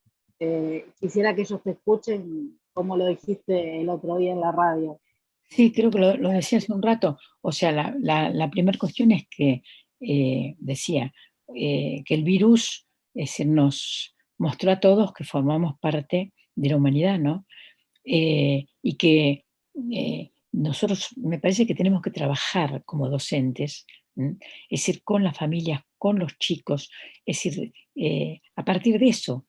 Quisiera que ellos te escuchen como lo dijiste el otro día en la radio. Sí, creo que lo decía hace un rato. O sea, la primera cuestión es que decía que el virus nos mostró a todos que formamos parte de la humanidad, ¿no? Y que nosotros, me parece que tenemos que trabajar como docentes, es decir, con las familias, con los chicos, es decir, a partir de eso,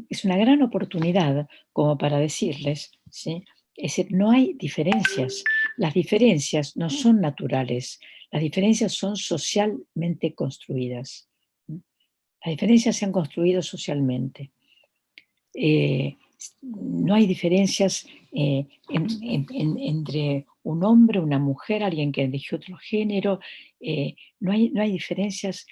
es una gran oportunidad como para decirles, ¿sí? Es decir, no hay diferencias, las diferencias no son naturales, las diferencias son socialmente construidas. Las diferencias se han construido socialmente. No hay diferencias entre un hombre, una mujer, alguien que eligió otro género, no hay diferencias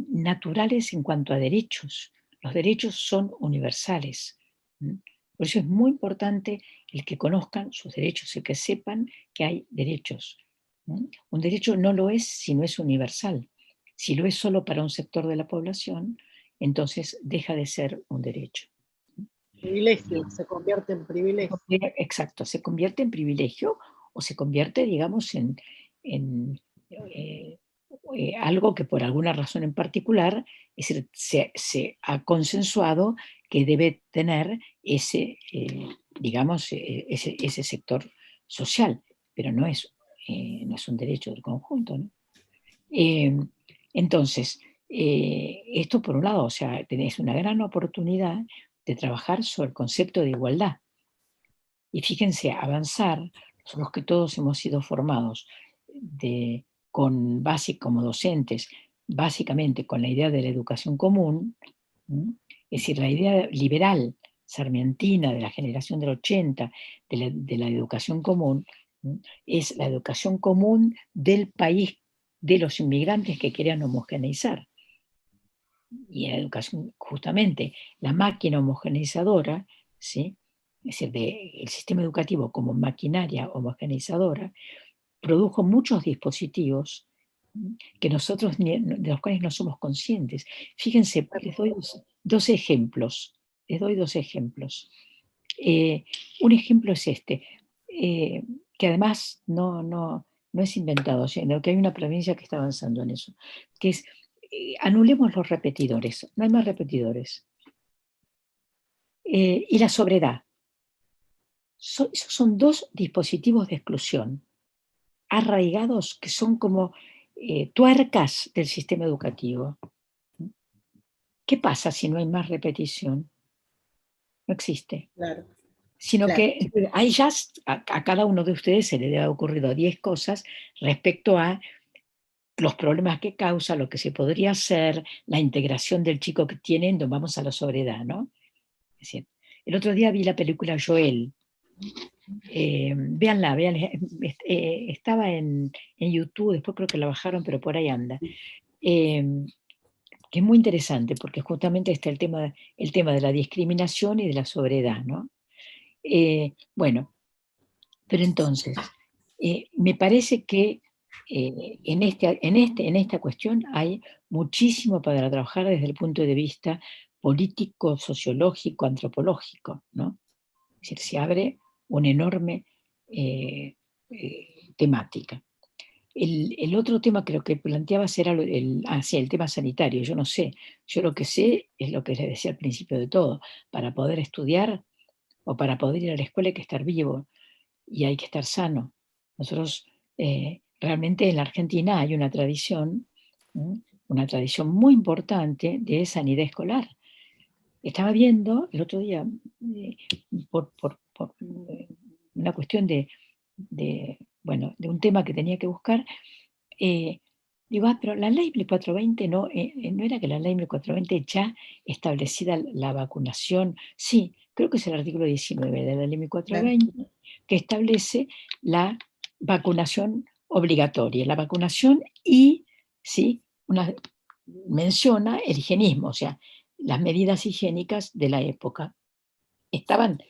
naturales en cuanto a derechos. Los derechos son universales. Por eso es muy importante el que conozcan sus derechos, el que sepan que hay derechos. Un derecho no lo es si no es universal. Si lo es solo para un sector de la población, entonces deja de ser un derecho. Privilegio, se convierte en privilegio. Exacto, se convierte en privilegio o se convierte, digamos, en algo que por alguna razón en particular se ha consensuado que debe tener ese, digamos, ese sector social, pero no es un derecho del conjunto, ¿no? Entonces, esto por un lado, o sea, tenés una gran oportunidad de trabajar sobre el concepto de igualdad. Y fíjense, avanzar, los que todos hemos sido formados como docentes, básicamente con la idea de la educación común, es decir, la idea liberal, sarmientina, de la generación del 80, de la educación común, es la educación común del país de los inmigrantes que querían homogeneizar. Y la educación, justamente, la máquina homogeneizadora, ¿sí? Es decir, el sistema educativo como maquinaria homogeneizadora, produjo muchos dispositivos que nosotros, de los cuales no somos conscientes. Fíjense, les doy dos ejemplos. Un ejemplo es este, que además no es inventado, sino que hay una provincia que está avanzando en eso, que es, anulemos los repetidores, no hay más repetidores. Y la sobriedad. Esos son dos dispositivos de exclusión arraigados que son como tuercas del sistema educativo. ¿Qué pasa si no hay más repetición? No existe. Claro. Sino claro. que hay ya a cada uno de ustedes se le debe haber ocurrido 10 cosas respecto a los problemas que causa, lo que se podría hacer, la integración del chico que tienen, vamos a la sobriedad, ¿no? Es decir, el otro día vi la película Joel. Véanla, estaba en YouTube, después creo que la bajaron, pero por ahí anda. Que es muy interesante, porque justamente está el tema de la discriminación y de la sobriedad, ¿no? Bueno, pero entonces, me parece que en esta cuestión hay muchísimo para trabajar desde el punto de vista político, sociológico, antropológico, ¿no? Es decir, se abre una enorme temática. El otro tema creo que planteabas era el tema sanitario. Yo no sé, yo lo que sé es lo que les decía al principio de todo. Para poder estudiar o para poder ir a la escuela hay que estar vivo y hay que estar sano. Nosotros realmente en la Argentina hay una tradición muy importante de sanidad escolar. Estaba viendo el otro día, por una cuestión de un tema que tenía que buscar, digo, pero la ley 1420 no era que la ley 1420 ya establecida la vacunación. Sí, creo que es el artículo 19 de la ley 1420 que establece la vacunación obligatoria, la vacunación y, sí, menciona el higienismo, o sea, las medidas higiénicas de la época. Estaban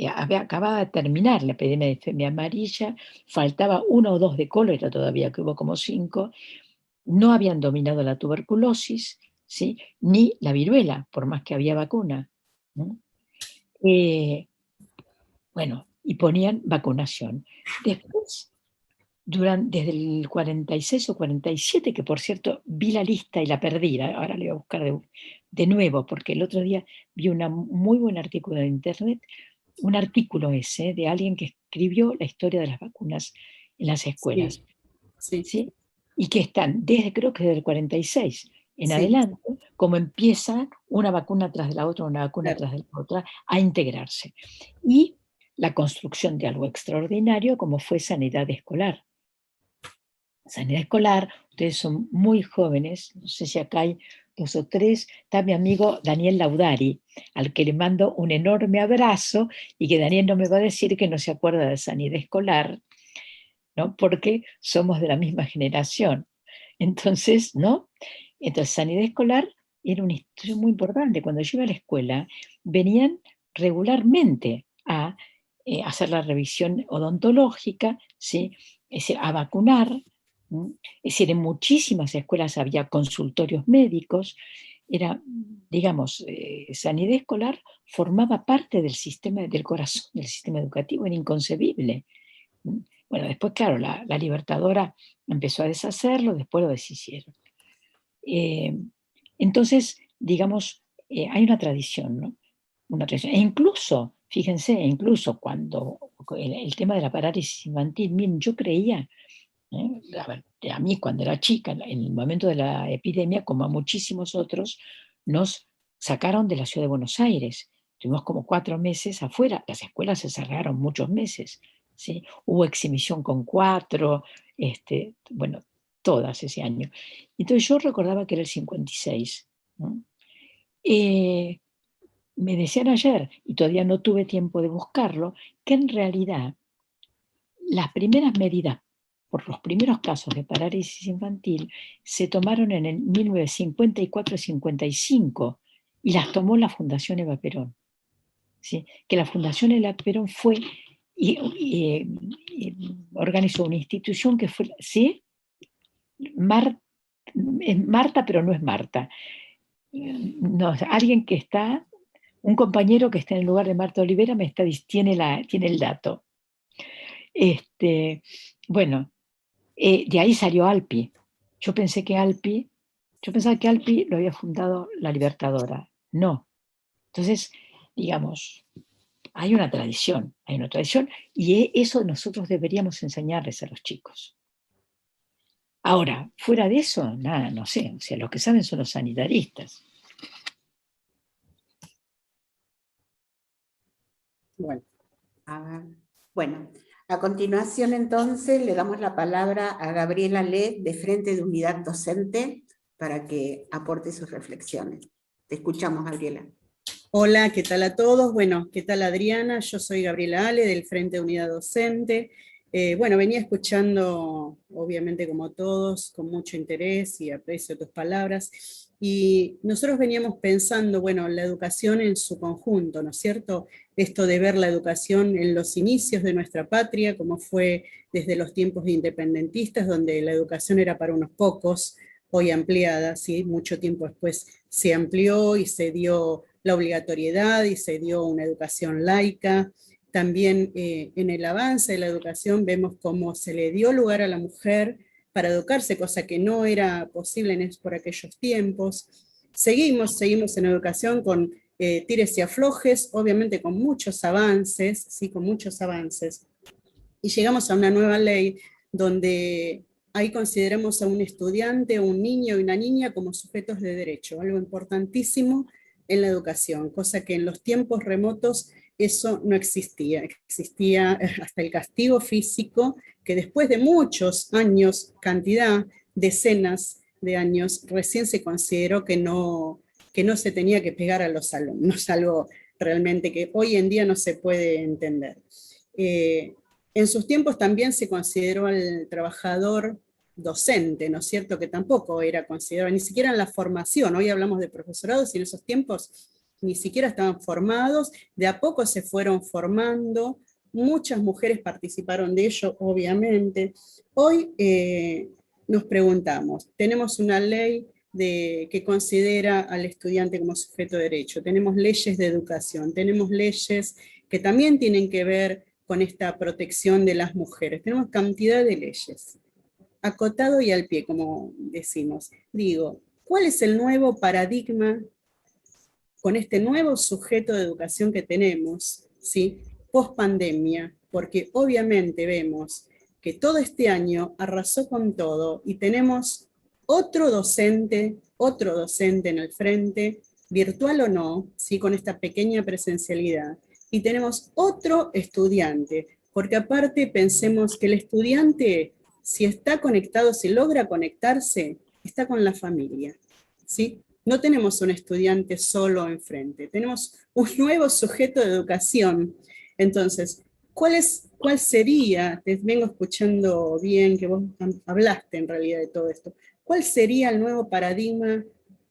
acababa de terminar la epidemia de fiebre amarilla, faltaba 1 o 2 de cólera todavía, que hubo como 5, no habían dominado la tuberculosis, ¿sí? Ni la viruela, por más que había vacuna, ¿no? Bueno, y ponían vacunación. Después, desde el 46 o 47, que por cierto vi la lista y la perdí, ahora le voy a buscar de nuevo, porque el otro día vi un muy buen artículo en internet, un artículo ese de alguien que escribió la historia de las vacunas en las escuelas. Sí. ¿Sí? Y que están, creo que desde el 46 en Sí. adelante, como empieza una vacuna tras de la otra, una vacuna tras de la otra, a integrarse. Y la construcción de algo extraordinario como fue sanidad escolar. Sanidad escolar, ustedes son muy jóvenes, no sé si acá hay 2 o 3, está mi amigo Daniel Laudari, al que le mando un enorme abrazo, y que Daniel no me va a decir que no se acuerda de sanidad escolar, ¿no? Porque somos de la misma generación. Entonces, ¿no? Entonces, sanidad escolar era una institución muy importante. Cuando yo iba a la escuela, venían regularmente a hacer la revisión odontológica, ¿sí? Es decir, a vacunar. Es decir, en muchísimas escuelas había consultorios médicos. Era, digamos, sanidad escolar formaba parte del sistema, del corazón del sistema educativo, era inconcebible. Bueno, después, claro, la Libertadora empezó a deshacerlo, después lo deshicieron. Entonces, digamos, hay una tradición, ¿no? Una tradición. E incluso, fíjense, cuando el tema de la parálisis infantil, miren, yo creía, a mí cuando era chica, en el momento de la epidemia, como a muchísimos otros, nos sacaron de la ciudad de Buenos Aires. Tuvimos como 4 meses afuera, las escuelas se cerraron muchos meses, ¿sí? Hubo exhibición con 4, bueno, todas ese año. Entonces yo recordaba que era el 56, ¿no? Me decían ayer, y todavía no tuve tiempo de buscarlo, que en realidad las primeras medidas por los primeros casos de parálisis infantil se tomaron en el 1954-55 y las tomó la Fundación Eva Perón. ¿Sí? Que la Fundación Eva Perón fue y organizó una institución que fue, ¿sí? Es Marta, pero no es Marta. No, alguien que está, un compañero que está en el lugar de Marta Olivera tiene el dato. Bueno, de ahí salió ALPI. Yo pensaba que ALPI lo había fundado la Libertadora. No. Entonces, digamos, hay una tradición, y eso nosotros deberíamos enseñarles a los chicos. Ahora, fuera de eso, nada, no sé, o sea, los que saben son los sanitaristas. Bueno, a continuación entonces le damos la palabra a Gabriela Led de Frente de Unidad Docente para que aporte sus reflexiones. Te escuchamos, Gabriela. Hola, ¿qué tal a todos? Bueno, ¿qué tal Adriana? Yo soy Gabriela Ale del Frente de Unidad Docente. Bueno, venía escuchando, obviamente como todos, con mucho interés y aprecio tus palabras, y nosotros veníamos pensando, bueno, la educación en su conjunto, ¿no es cierto? Esto de ver la educación en los inicios de nuestra patria, como fue desde los tiempos independentistas, donde la educación era para unos pocos, hoy ampliada, ¿sí? Mucho tiempo después se amplió y se dio la obligatoriedad y se dio una educación laica. También en el avance de la educación vemos cómo se le dio lugar a la mujer para educarse, cosa que no era posible por aquellos tiempos. Seguimos en educación con tires y aflojes, obviamente con muchos avances, sí, con muchos avances, y llegamos a una nueva ley donde ahí consideramos a un estudiante, un niño y una niña como sujetos de derecho, algo importantísimo en la educación, cosa que en los tiempos remotos eso no existía. Existía hasta el castigo físico, que después de muchos años, cantidad, decenas de años, recién se consideró que no se tenía que pegar a los alumnos, algo realmente que hoy en día no se puede entender. En sus tiempos también se consideró al trabajador docente, ¿no es cierto?, que tampoco era considerado, ni siquiera en la formación. Hoy hablamos de profesorados y en esos tiempos ni siquiera estaban formados, de a poco se fueron formando, muchas mujeres participaron de ello, obviamente. Hoy nos preguntamos, tenemos una ley que considera al estudiante como sujeto de derecho, tenemos leyes de educación, tenemos leyes que también tienen que ver con esta protección de las mujeres, tenemos cantidad de leyes. Acotado y al pie, como decimos. Digo, ¿cuál es el nuevo paradigma con este nuevo sujeto de educación que tenemos, ¿sí?, post pandemia? Porque obviamente vemos que todo este año arrasó con todo y tenemos otro docente en el frente, virtual o no, ¿sí?, con esta pequeña presencialidad, y tenemos otro estudiante, porque aparte pensemos que el estudiante, si está conectado, si logra conectarse, está con la familia, ¿sí? No tenemos un estudiante solo enfrente, tenemos un nuevo sujeto de educación. Entonces, ¿cuál sería, te vengo escuchando bien, que vos hablaste en realidad de todo esto, cuál sería el nuevo paradigma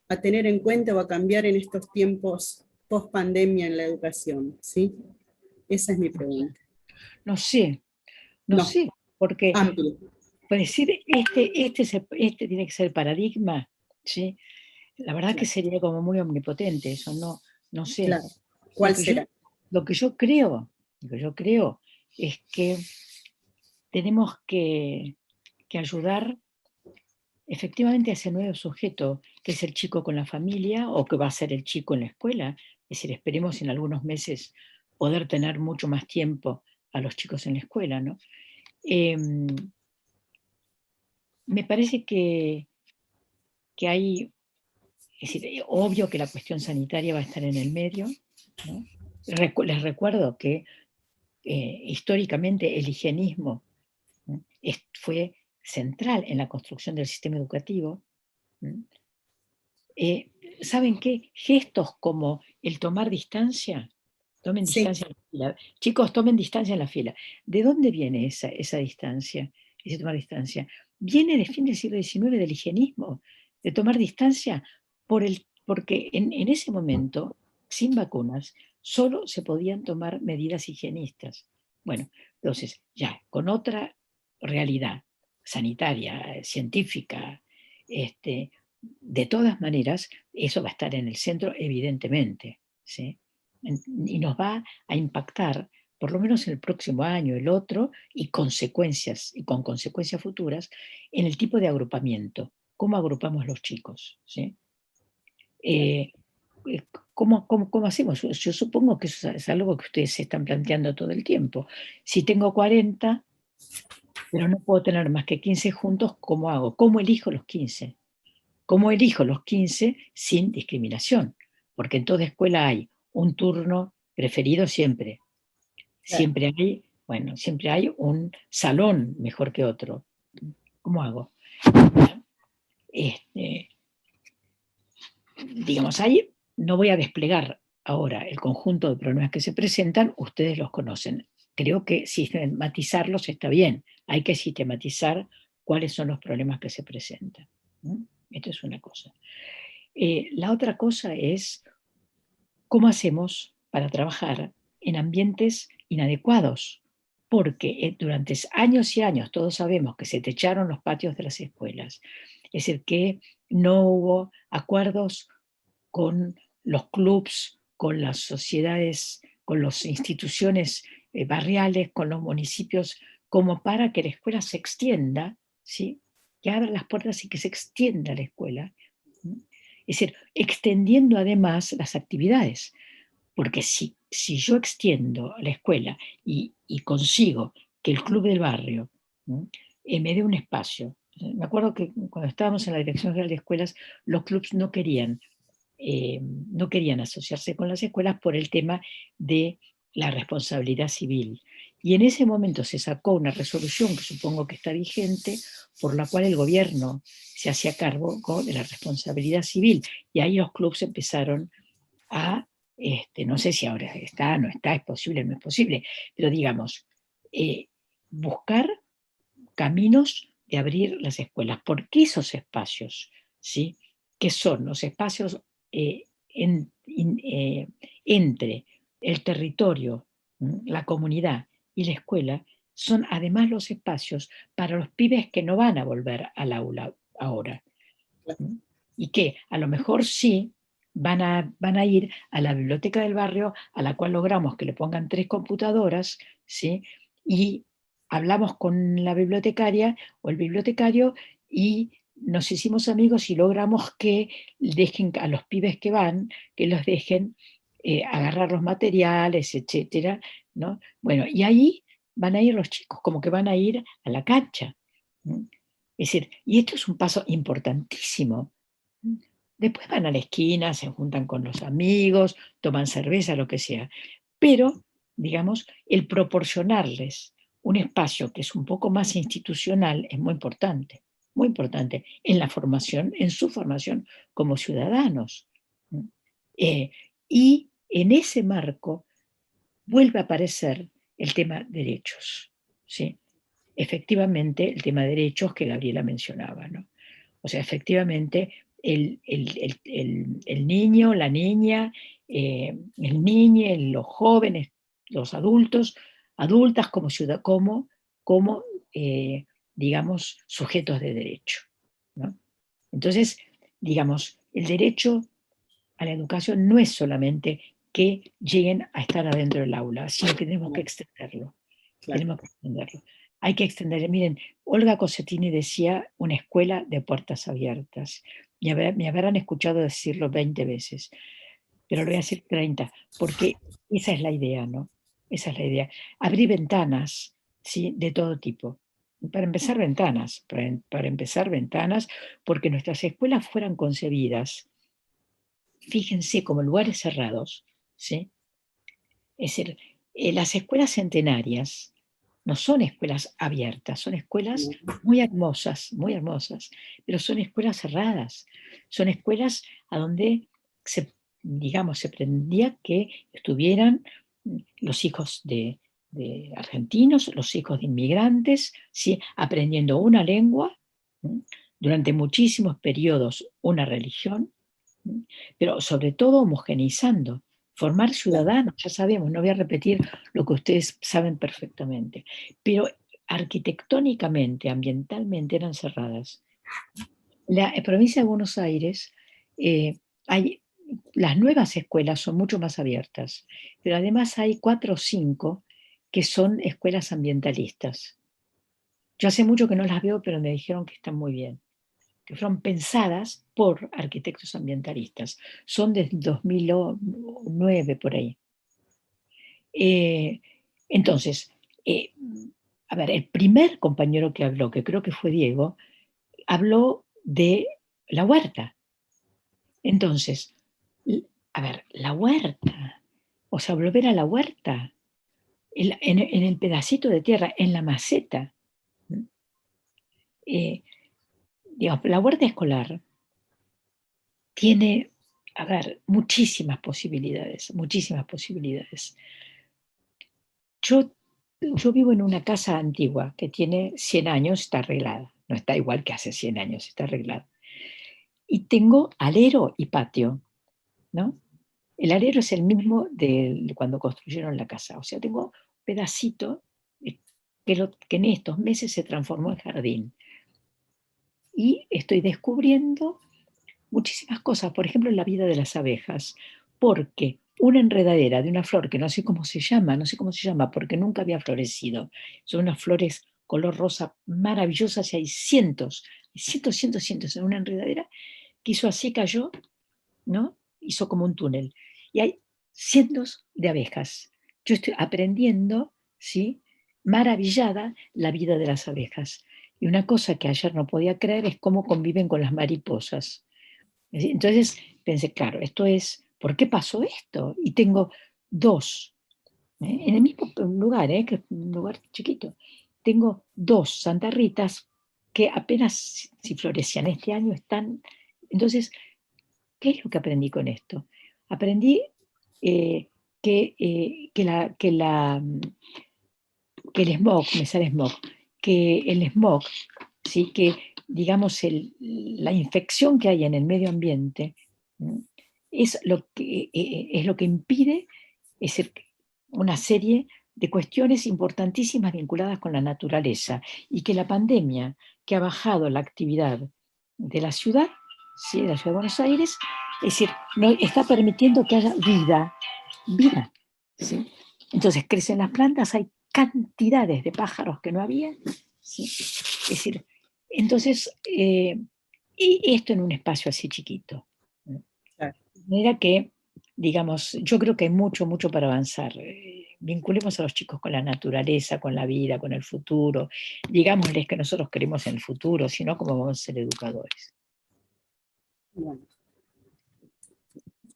a tener en cuenta o a cambiar en estos tiempos post pandemia en la educación? ¿Sí? Esa es mi pregunta. No sé, porque amplio. Por decir, este tiene que ser el paradigma, ¿sí? La verdad que sería como muy omnipotente, eso no sé. Claro. ¿Cuál será? Lo que yo creo es que tenemos que ayudar efectivamente a ese nuevo sujeto, que es el chico con la familia, o que va a ser el chico en la escuela. Es decir, esperemos en algunos meses poder tener mucho más tiempo a los chicos en la escuela, ¿no? Me parece que hay, es decir, obvio que la cuestión sanitaria va a estar en el medio, ¿no? Les recuerdo que históricamente el higienismo, ¿no?, fue central en la construcción del sistema educativo. ¿Saben qué? Gestos como el tomar distancia, tomen distancia en la fila. Chicos, tomen distancia en la fila. ¿De dónde viene esa distancia? Ese tomar distancia. Viene del fin del siglo XIX, del higienismo, de tomar distancia, porque en ese momento, sin vacunas, solo se podían tomar medidas higienistas. Bueno, entonces, ya, con otra realidad sanitaria, científica, de todas maneras, eso va a estar en el centro, evidentemente, ¿sí? Y nos va a impactar, por lo menos en el próximo año, el otro, y con consecuencias futuras, en el tipo de agrupamiento. ¿Cómo agrupamos los chicos? ¿Sí? ¿Cómo hacemos? Yo supongo que eso es algo que ustedes se están planteando todo el tiempo. Si tengo 40, pero no puedo tener más que 15 juntos, ¿cómo hago? ¿Cómo elijo los 15? ¿Cómo elijo los 15 sin discriminación? Porque en toda escuela hay un turno preferido siempre. Siempre hay un salón mejor que otro. ¿Cómo hago? Digamos, ahí no voy a desplegar ahora el conjunto de problemas que se presentan, ustedes los conocen. Creo que sistematizarlos está bien. Hay que sistematizar cuáles son los problemas que se presentan. Esto es una cosa. La otra cosa es cómo hacemos para trabajar en ambientes inadecuados, porque durante años y años todos sabemos que se techaron los patios de las escuelas, es decir, que no hubo acuerdos con los clubs, con las sociedades, con las instituciones barriales, con los municipios, como para que la escuela se extienda, ¿sí?, que abra las puertas y que se extienda la escuela. Es decir, extendiendo además las actividades. Porque si yo extiendo la escuela y consigo que el club del barrio me dé un espacio. Me acuerdo que cuando estábamos en la Dirección General de Escuelas, los clubs no querían asociarse con las escuelas por el tema de la responsabilidad civil. Y en ese momento se sacó una resolución, que supongo que está vigente, por la cual el gobierno se hacía cargo de la responsabilidad civil. Y ahí los clubs empezaron a, no sé si ahora está, no está, es posible, no es posible, pero digamos, buscar caminos de abrir las escuelas. Porque esos espacios, ¿sí?, que son los espacios entre el territorio, la comunidad y la escuela, son además los espacios para los pibes que no van a volver al aula ahora. Y que a lo mejor sí van a ir a la biblioteca del barrio, a la cual logramos que le pongan 3 computadoras, ¿sí?, y hablamos con la bibliotecaria o el bibliotecario y nos hicimos amigos y logramos que dejen a los pibes que van, que los dejen agarrar los materiales, etcétera, ¿no? Bueno, y ahí van a ir los chicos, como que van a ir a la cancha. Es decir, y esto es un paso importantísimo. Después van a la esquina, se juntan con los amigos, toman cerveza, lo que sea. Pero, digamos, el proporcionarles un espacio que es un poco más institucional es muy importante en la formación, en su formación como ciudadanos. Y en ese marco vuelve a aparecer el tema derechos, ¿sí? Efectivamente, el tema de derechos que Gabriela mencionaba, ¿no? O sea, efectivamente, el niño, la niña, el niño, los jóvenes, los adultos, adultas como digamos, sujetos de derecho, ¿no? Entonces, digamos, el derecho a la educación no es solamente que lleguen a estar adentro del aula, sino que tenemos que extenderlo. Tenemos que extenderlo. Hay que extender. Miren, Olga Cossettini decía una escuela de puertas abiertas. Me habrán escuchado decirlo 20 veces, pero lo voy a decir 30, porque esa es la idea, ¿no? Esa es la idea. Abrir ventanas, ¿sí?, de todo tipo. Para empezar ventanas, porque nuestras escuelas fueran concebidas, fíjense, como lugares cerrados, ¿sí? Es decir, las escuelas centenarias no son escuelas abiertas, son escuelas muy hermosas, pero son escuelas cerradas, son escuelas a donde se pretendía que estuvieran los hijos de argentinos, los hijos de inmigrantes, ¿sí?, aprendiendo una lengua, durante muchísimos periodos una religión, pero sobre todo homogeneizando, formar ciudadanos, ya sabemos, no voy a repetir lo que ustedes saben perfectamente, pero arquitectónicamente, ambientalmente eran cerradas. La provincia de Buenos Aires, las nuevas escuelas son mucho más abiertas, pero además hay 4 o 5 que son escuelas ambientalistas. Yo hace mucho que no las veo, pero me dijeron que están muy bien, que fueron pensadas por arquitectos ambientalistas. Son desde 2009, por ahí. Entonces, a ver, el primer compañero que habló, que creo que fue Diego, habló de la huerta. Entonces, a ver, la huerta, o sea, volver a la huerta, en el pedacito de tierra, en la maceta. Digamos, la huerta escolar tiene, a ver, muchísimas posibilidades. Yo vivo en una casa antigua que tiene 100 años, está arreglada. No está igual que hace 100 años, está arreglada. Y tengo alero y patio, ¿no? El alero es el mismo de cuando construyeron la casa. O sea, tengo un pedacito que en estos meses se transformó en jardín. Y estoy descubriendo muchísimas cosas, por ejemplo, en la vida de las abejas, porque una enredadera de una flor que no sé cómo se llama, porque nunca había florecido, son unas flores color rosa maravillosas y hay cientos en una enredadera, que hizo así, cayó ¿no? Hizo como un túnel. Y hay cientos de abejas. Yo estoy aprendiendo, ¿sí?, maravillada, la vida de las abejas. Y una cosa que ayer no podía creer es cómo conviven con las mariposas. Entonces pensé, claro, esto es, ¿por qué pasó esto? Y tengo dos, en el mismo lugar, que es un lugar chiquito, tengo dos Santa Ritas que apenas si florecían este año están. Entonces, ¿qué es lo que aprendí con esto? Aprendí que el smog, me sale smog, que el smog, ¿sí?, que digamos la infección que hay en el medio ambiente es lo que impide una serie de cuestiones importantísimas vinculadas con la naturaleza, y que la pandemia, que ha bajado la actividad de la ciudad, ¿sí?, de la ciudad de Buenos Aires, es decir, no, está permitiendo que haya vida, ¿sí? Entonces crecen las plantas, hay cantidades de pájaros que no había, ¿sí? Es decir, entonces, y esto en un espacio así chiquito. De manera que, digamos, yo creo que hay mucho, mucho para avanzar. Vinculemos a los chicos con la naturaleza, con la vida, con el futuro. Digámosles que nosotros creemos en el futuro, sino cómo vamos a ser educadores. Bueno.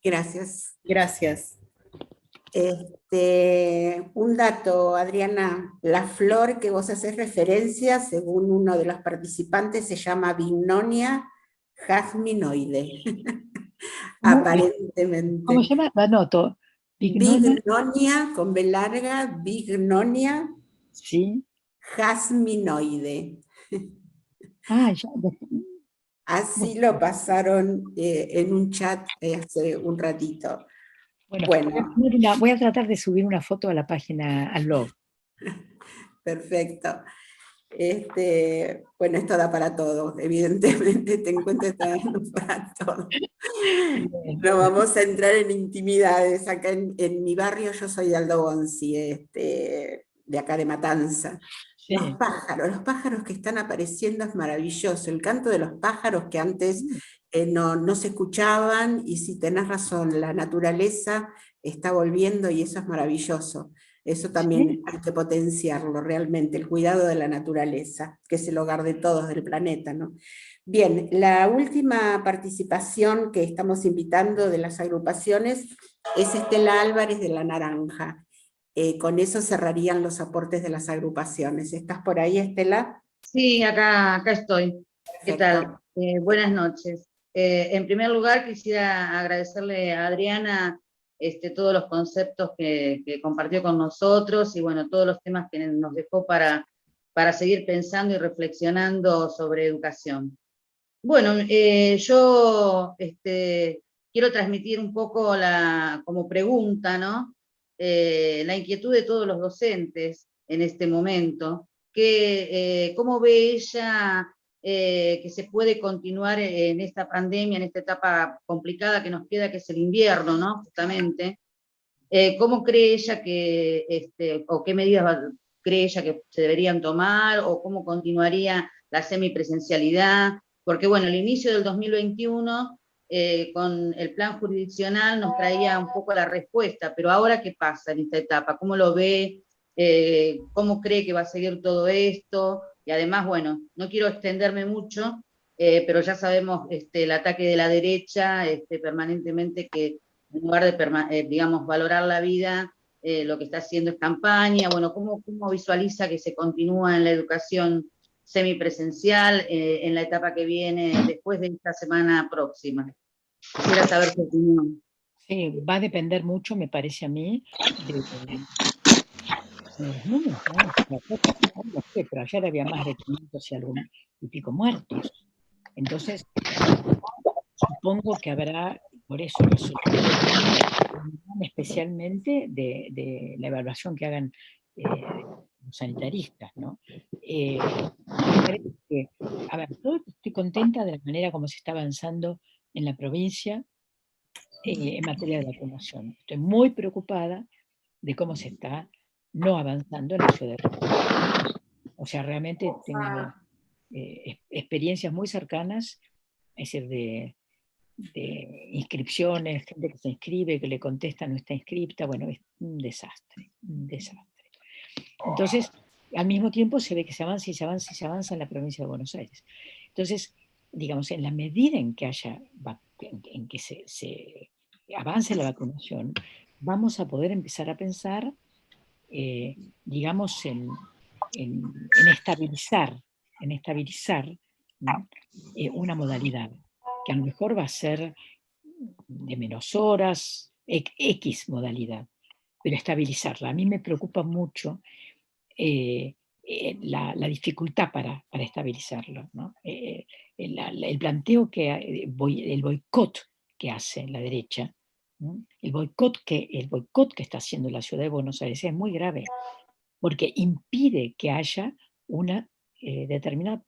Gracias. Gracias. Un dato, Adriana, la flor que vos haces referencia, según uno de los participantes, se llama Bignonia jasminoide. Aparentemente. ¿Cómo se llama? La anoto. Bignonia, con B larga, Bignonia, sí, jasminoide. Ya. Así lo pasaron en un chat hace un ratito. Bueno. Voy a tratar de subir una foto a la página, al blog. Perfecto. Bueno, esto da para todo, evidentemente te encuentras dando para todo. No vamos a entrar en intimidades. Acá en mi barrio, yo soy de Aldo Bonzi, de acá de Matanza. Sí. Los pájaros que están apareciendo es maravilloso. El canto de los pájaros que antes no se escuchaban, y si tenés razón, la naturaleza está volviendo y eso es maravilloso. Eso también hay que potenciarlo realmente, el cuidado de la naturaleza, que es el hogar de todos del planeta, ¿no? Bien, la última participación que estamos invitando de las agrupaciones es Estela Álvarez de La Naranja. Con eso cerrarían los aportes de las agrupaciones. ¿Estás por ahí, Estela? Sí, acá estoy. Perfecto. ¿Qué tal? Buenas noches. En primer lugar, quisiera agradecerle a Adriana todos los conceptos que compartió con nosotros, y bueno, todos los temas que nos dejó para seguir pensando y reflexionando sobre educación. Bueno, yo quiero transmitir un poco como pregunta, ¿no? La inquietud de todos los docentes en este momento, cómo ve ella que se puede continuar en esta pandemia, en esta etapa complicada que nos queda, que es el invierno, ¿no? Justamente. ¿Cómo cree ella o qué medidas cree ella que se deberían tomar, o cómo continuaría la semipresencialidad? Porque bueno, el inicio del 2021 con el plan jurisdiccional nos traía un poco la respuesta, pero ahora ¿qué pasa en esta etapa? ¿Cómo lo ve? ¿Cómo cree que va a seguir todo esto? Y además, bueno, no quiero extenderme mucho, pero ya sabemos el ataque de la derecha permanentemente, que en lugar de, digamos, valorar la vida, lo que está haciendo es campaña. Bueno, ¿cómo visualiza que se continúa en la educación semipresencial en la etapa que viene después de esta semana próxima? Quisiera saber su opinión. Sí, va a depender mucho, me parece a mí, de los números, no sé, pero ayer había más de 500 y pico muertos. Entonces, supongo que habrá, por eso, especialmente de la evaluación que hagan los sanitaristas, ¿no? A ver, yo estoy contenta de la manera como se está avanzando en la provincia en materia de vacunación. Estoy muy preocupada de cómo se está no avanzando en la ciudad de Rosario. O sea, realmente tengo experiencias muy cercanas, es decir, inscripciones, gente que se inscribe, que le contesta no está inscripta, bueno, es un desastre, un desastre. Entonces, al mismo tiempo se ve que se avanza y se avanza y se avanza en la provincia de Buenos Aires. Entonces, digamos, en la medida en que en que se avance la vacunación, vamos a poder empezar a pensar, digamos, en estabilizar ¿no? Una modalidad que a lo mejor va a ser de menos horas, X modalidad, pero estabilizarla. A mí me preocupa mucho la dificultad para estabilizarlo, ¿no? El planteo el boicot que hace la derecha, ¿no? El boicot que está haciendo la ciudad de Buenos Aires es muy grave, porque impide que haya una determinada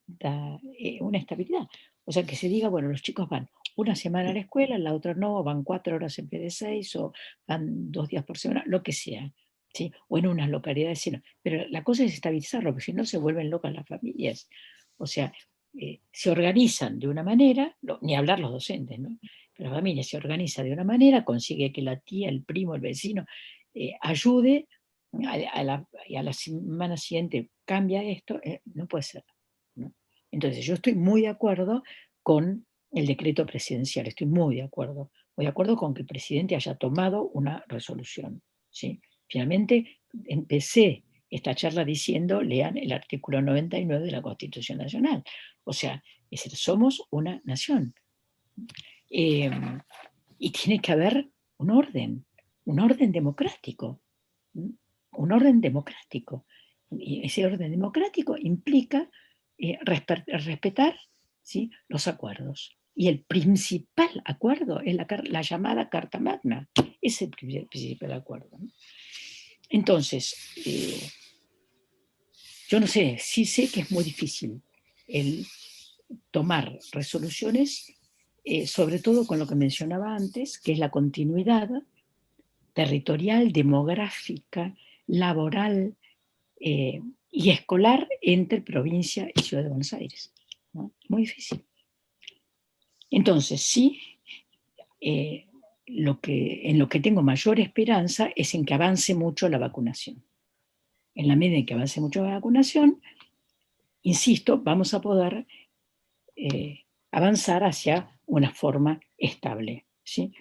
una estabilidad. O sea, que se diga, bueno, los chicos van una semana a la escuela, la otra no, van 4 horas en vez de 6, o van 2 días por semana, lo que sea, ¿sí? O en unas localidades, sí, no. Pero la cosa es estabilizarlo, porque si no se vuelven locas las familias. O sea, se organizan de una manera, ni hablar los docentes, ¿no? Pero la familia se organiza de una manera, consigue que la tía, el primo, el vecino ayude, y a la semana siguiente cambia esto, no puede ser, ¿no? Entonces yo estoy muy de acuerdo con el decreto presidencial, estoy muy de acuerdo con que el presidente haya tomado una resolución, ¿sí? Finalmente empecé esta charla diciendo, lean el artículo 99 de la Constitución Nacional, o sea, es decir, somos una nación, y tiene que haber un orden democrático, un orden democrático. Y ese orden democrático implica respetar, ¿sí?, los acuerdos. Y el principal acuerdo es la llamada Carta Magna. Es el principal acuerdo, ¿no? Entonces, yo no sé, sí sé que es muy difícil el tomar resoluciones, sobre todo con lo que mencionaba antes, que es la continuidad territorial, demográfica, laboral y escolar entre provincia y Ciudad de Buenos Aires, ¿no? Muy difícil. Entonces, sí, en lo que tengo mayor esperanza es en que avance mucho la vacunación. En la medida en que avance mucho la vacunación, insisto, vamos a poder avanzar hacia una forma estable, ¿sí?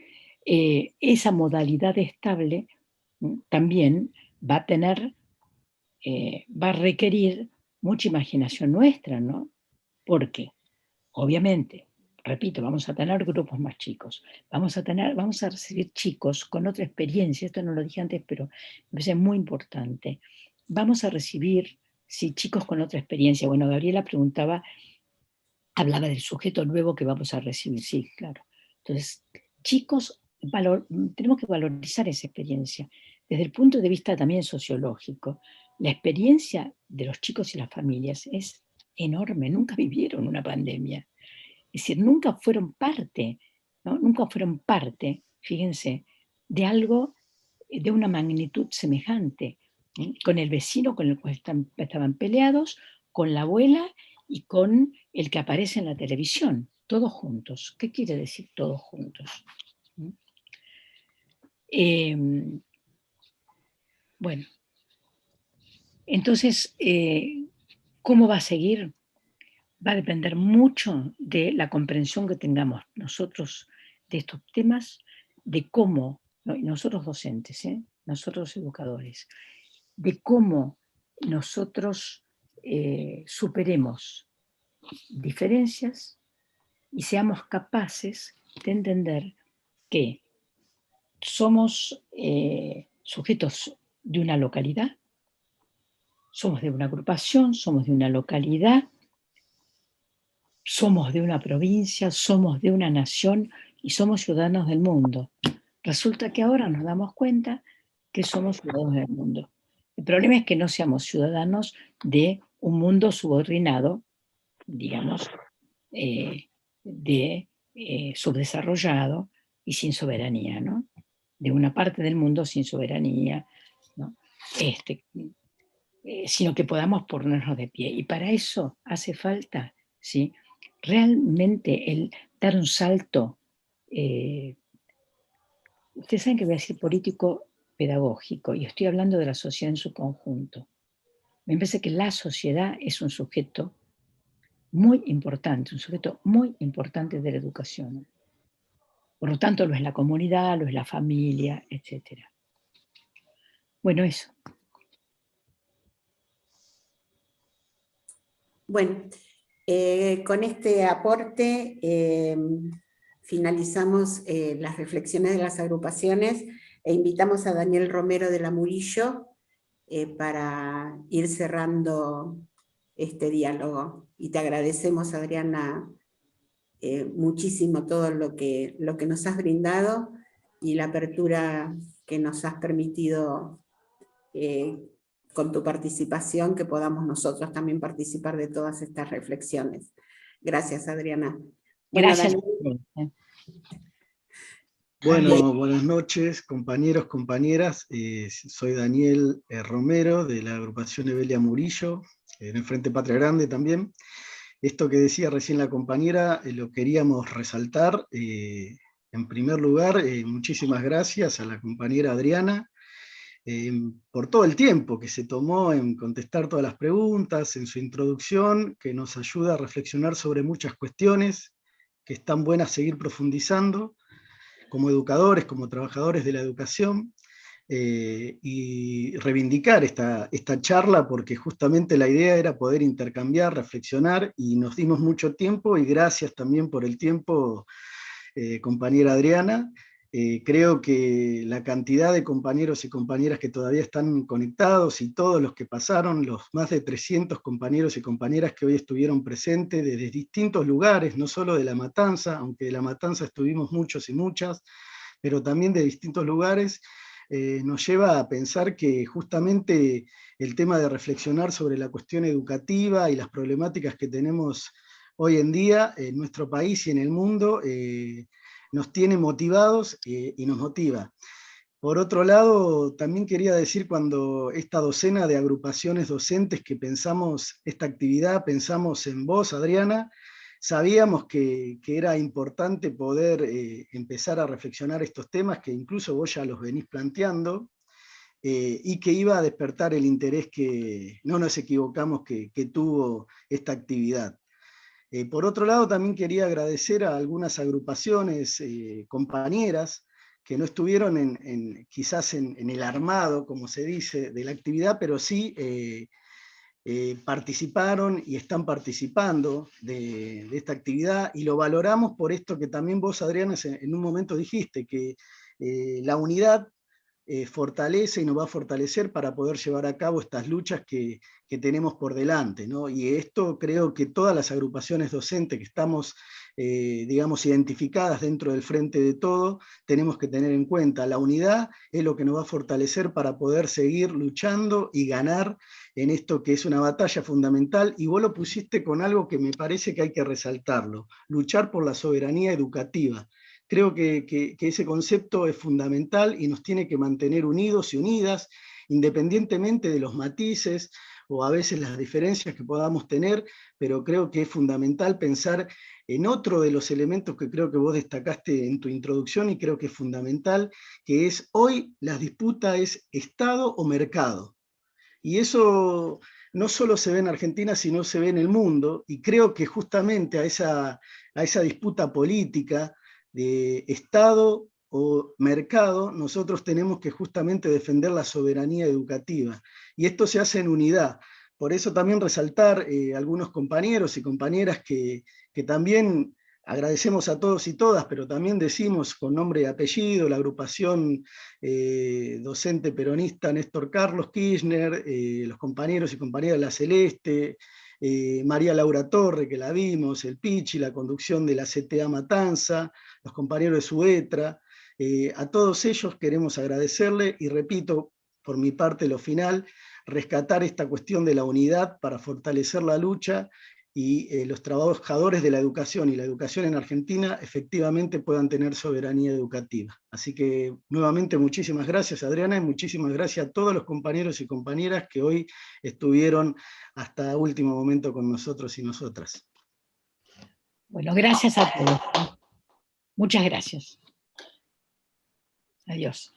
Esa modalidad estable también va a requerir mucha imaginación nuestra, ¿no? Porque, obviamente, repito, vamos a tener grupos más chicos, vamos a recibir chicos con otra experiencia, esto no lo dije antes, pero me parece muy importante. Vamos a recibir, sí, chicos con otra experiencia. Bueno, Gabriela hablaba del sujeto nuevo que vamos a recibir, sí, claro. Entonces, chicos, tenemos que valorizar esa experiencia. Desde el punto de vista también sociológico, la experiencia de los chicos y las familias es enorme, nunca vivieron una pandemia. Es decir, nunca fueron parte, ¿no? Nunca fueron parte, fíjense, de algo de una magnitud semejante, ¿eh? Con el vecino con el cual estaban peleados, con la abuela y con el que aparece en la televisión, todos juntos. ¿Qué quiere decir todos juntos? Bueno, entonces, ¿cómo va a seguir? Va a depender mucho de la comprensión que tengamos nosotros de estos temas, de cómo, nosotros docentes, nosotros educadores, de cómo nosotros superemos diferencias y seamos capaces de entender que somos sujetos de una localidad, somos de una agrupación, somos de una localidad, somos de una provincia, somos de una nación y somos ciudadanos del mundo. Resulta que ahora nos damos cuenta que somos ciudadanos del mundo. El problema es que no seamos ciudadanos de un mundo subordinado, digamos, subdesarrollado y sin soberanía, ¿no? De una parte del mundo sin soberanía, ¿no? Sino que podamos ponernos de pie. Y para eso hace falta, ¿sí?, realmente el dar un salto ustedes saben que voy a decir político pedagógico, y estoy hablando de la sociedad en su conjunto. Me parece que la sociedad es un sujeto muy importante, un sujeto muy importante de la educación. Por lo tanto, lo es la comunidad, lo es la familia, etc. Bueno, eso. Bueno, con este aporte finalizamos las reflexiones de las agrupaciones e invitamos a Daniel Romero de la Murillo para ir cerrando este diálogo. Y te agradecemos, Adriana, muchísimo todo lo que nos has brindado y la apertura que nos has permitido con tu participación, que podamos nosotros también participar de todas estas reflexiones. Gracias, Adriana. Gracias. Bueno, buenas noches, compañeros, compañeras. Soy Daniel Romero, de la agrupación Evelia Murillo, en el Frente Patria Grande también. Esto que decía recién la compañera, lo queríamos resaltar. En primer lugar, muchísimas gracias a la compañera Adriana, por todo el tiempo que se tomó en contestar todas las preguntas, en su introducción, que nos ayuda a reflexionar sobre muchas cuestiones que están buenas seguir profundizando, como educadores, como trabajadores de la educación, y reivindicar esta charla, porque justamente la idea era poder intercambiar, reflexionar, y nos dimos mucho tiempo, y gracias también por el tiempo, compañera Adriana. Creo que la cantidad de compañeros y compañeras que todavía están conectados y todos los que pasaron, los más de 300 compañeros y compañeras que hoy estuvieron presentes desde distintos lugares, no solo de La Matanza, aunque de La Matanza estuvimos muchos y muchas, pero también de distintos lugares, nos lleva a pensar que justamente el tema de reflexionar sobre la cuestión educativa y las problemáticas que tenemos hoy en día en nuestro país y en el mundo, nos tiene motivados y nos motiva. Por otro lado, también quería decir, cuando esta docena de agrupaciones docentes que pensamos esta actividad, pensamos en vos, Adriana, sabíamos que era importante poder empezar a reflexionar estos temas, que incluso vos ya los venís planteando, y que iba a despertar el interés que no nos equivocamos que tuvo esta actividad. Por otro lado, también quería agradecer a algunas agrupaciones, compañeras, que no estuvieron quizás en el armado, como se dice, de la actividad, pero sí participaron y están participando de esta actividad, y lo valoramos por esto que también vos, Adriana, en un momento dijiste, que la unidad fortalece y nos va a fortalecer para poder llevar a cabo estas luchas que tenemos por delante, ¿no? Y esto creo que todas las agrupaciones docentes que estamos, digamos, identificadas dentro del Frente de Todo, tenemos que tener en cuenta. La unidad es lo que nos va a fortalecer para poder seguir luchando y ganar en esto que es una batalla fundamental, y vos lo pusiste con algo que me parece que hay que resaltarlo: luchar por la soberanía educativa. Creo que ese concepto es fundamental y nos tiene que mantener unidos y unidas, independientemente de los matices o a veces las diferencias que podamos tener, pero creo que es fundamental pensar en otro de los elementos que creo que vos destacaste en tu introducción, y creo que es fundamental, que es hoy la disputa es Estado o mercado. Y eso no solo se ve en Argentina, sino se ve en el mundo, y creo que justamente a esa disputa política de Estado o mercado, nosotros tenemos que justamente defender la soberanía educativa, y esto se hace en unidad. Por eso también resaltar algunos compañeros y compañeras que también agradecemos a todos y todas, pero también decimos con nombre y apellido: la agrupación docente peronista Néstor Carlos Kirchner, los compañeros y compañeras de La Celeste, María Laura Torre, que la vimos, el Pichi, la conducción de la CTA Matanza, los compañeros de Suetra. A todos ellos queremos agradecerle, y repito, por mi parte, lo final, rescatar esta cuestión de la unidad para fortalecer la lucha, y los trabajadores de la educación y la educación en Argentina efectivamente puedan tener soberanía educativa. Así que nuevamente muchísimas gracias, Adriana, y muchísimas gracias a todos los compañeros y compañeras que hoy estuvieron hasta último momento con nosotros y nosotras. Bueno, gracias a todos. Muchas gracias. Adiós.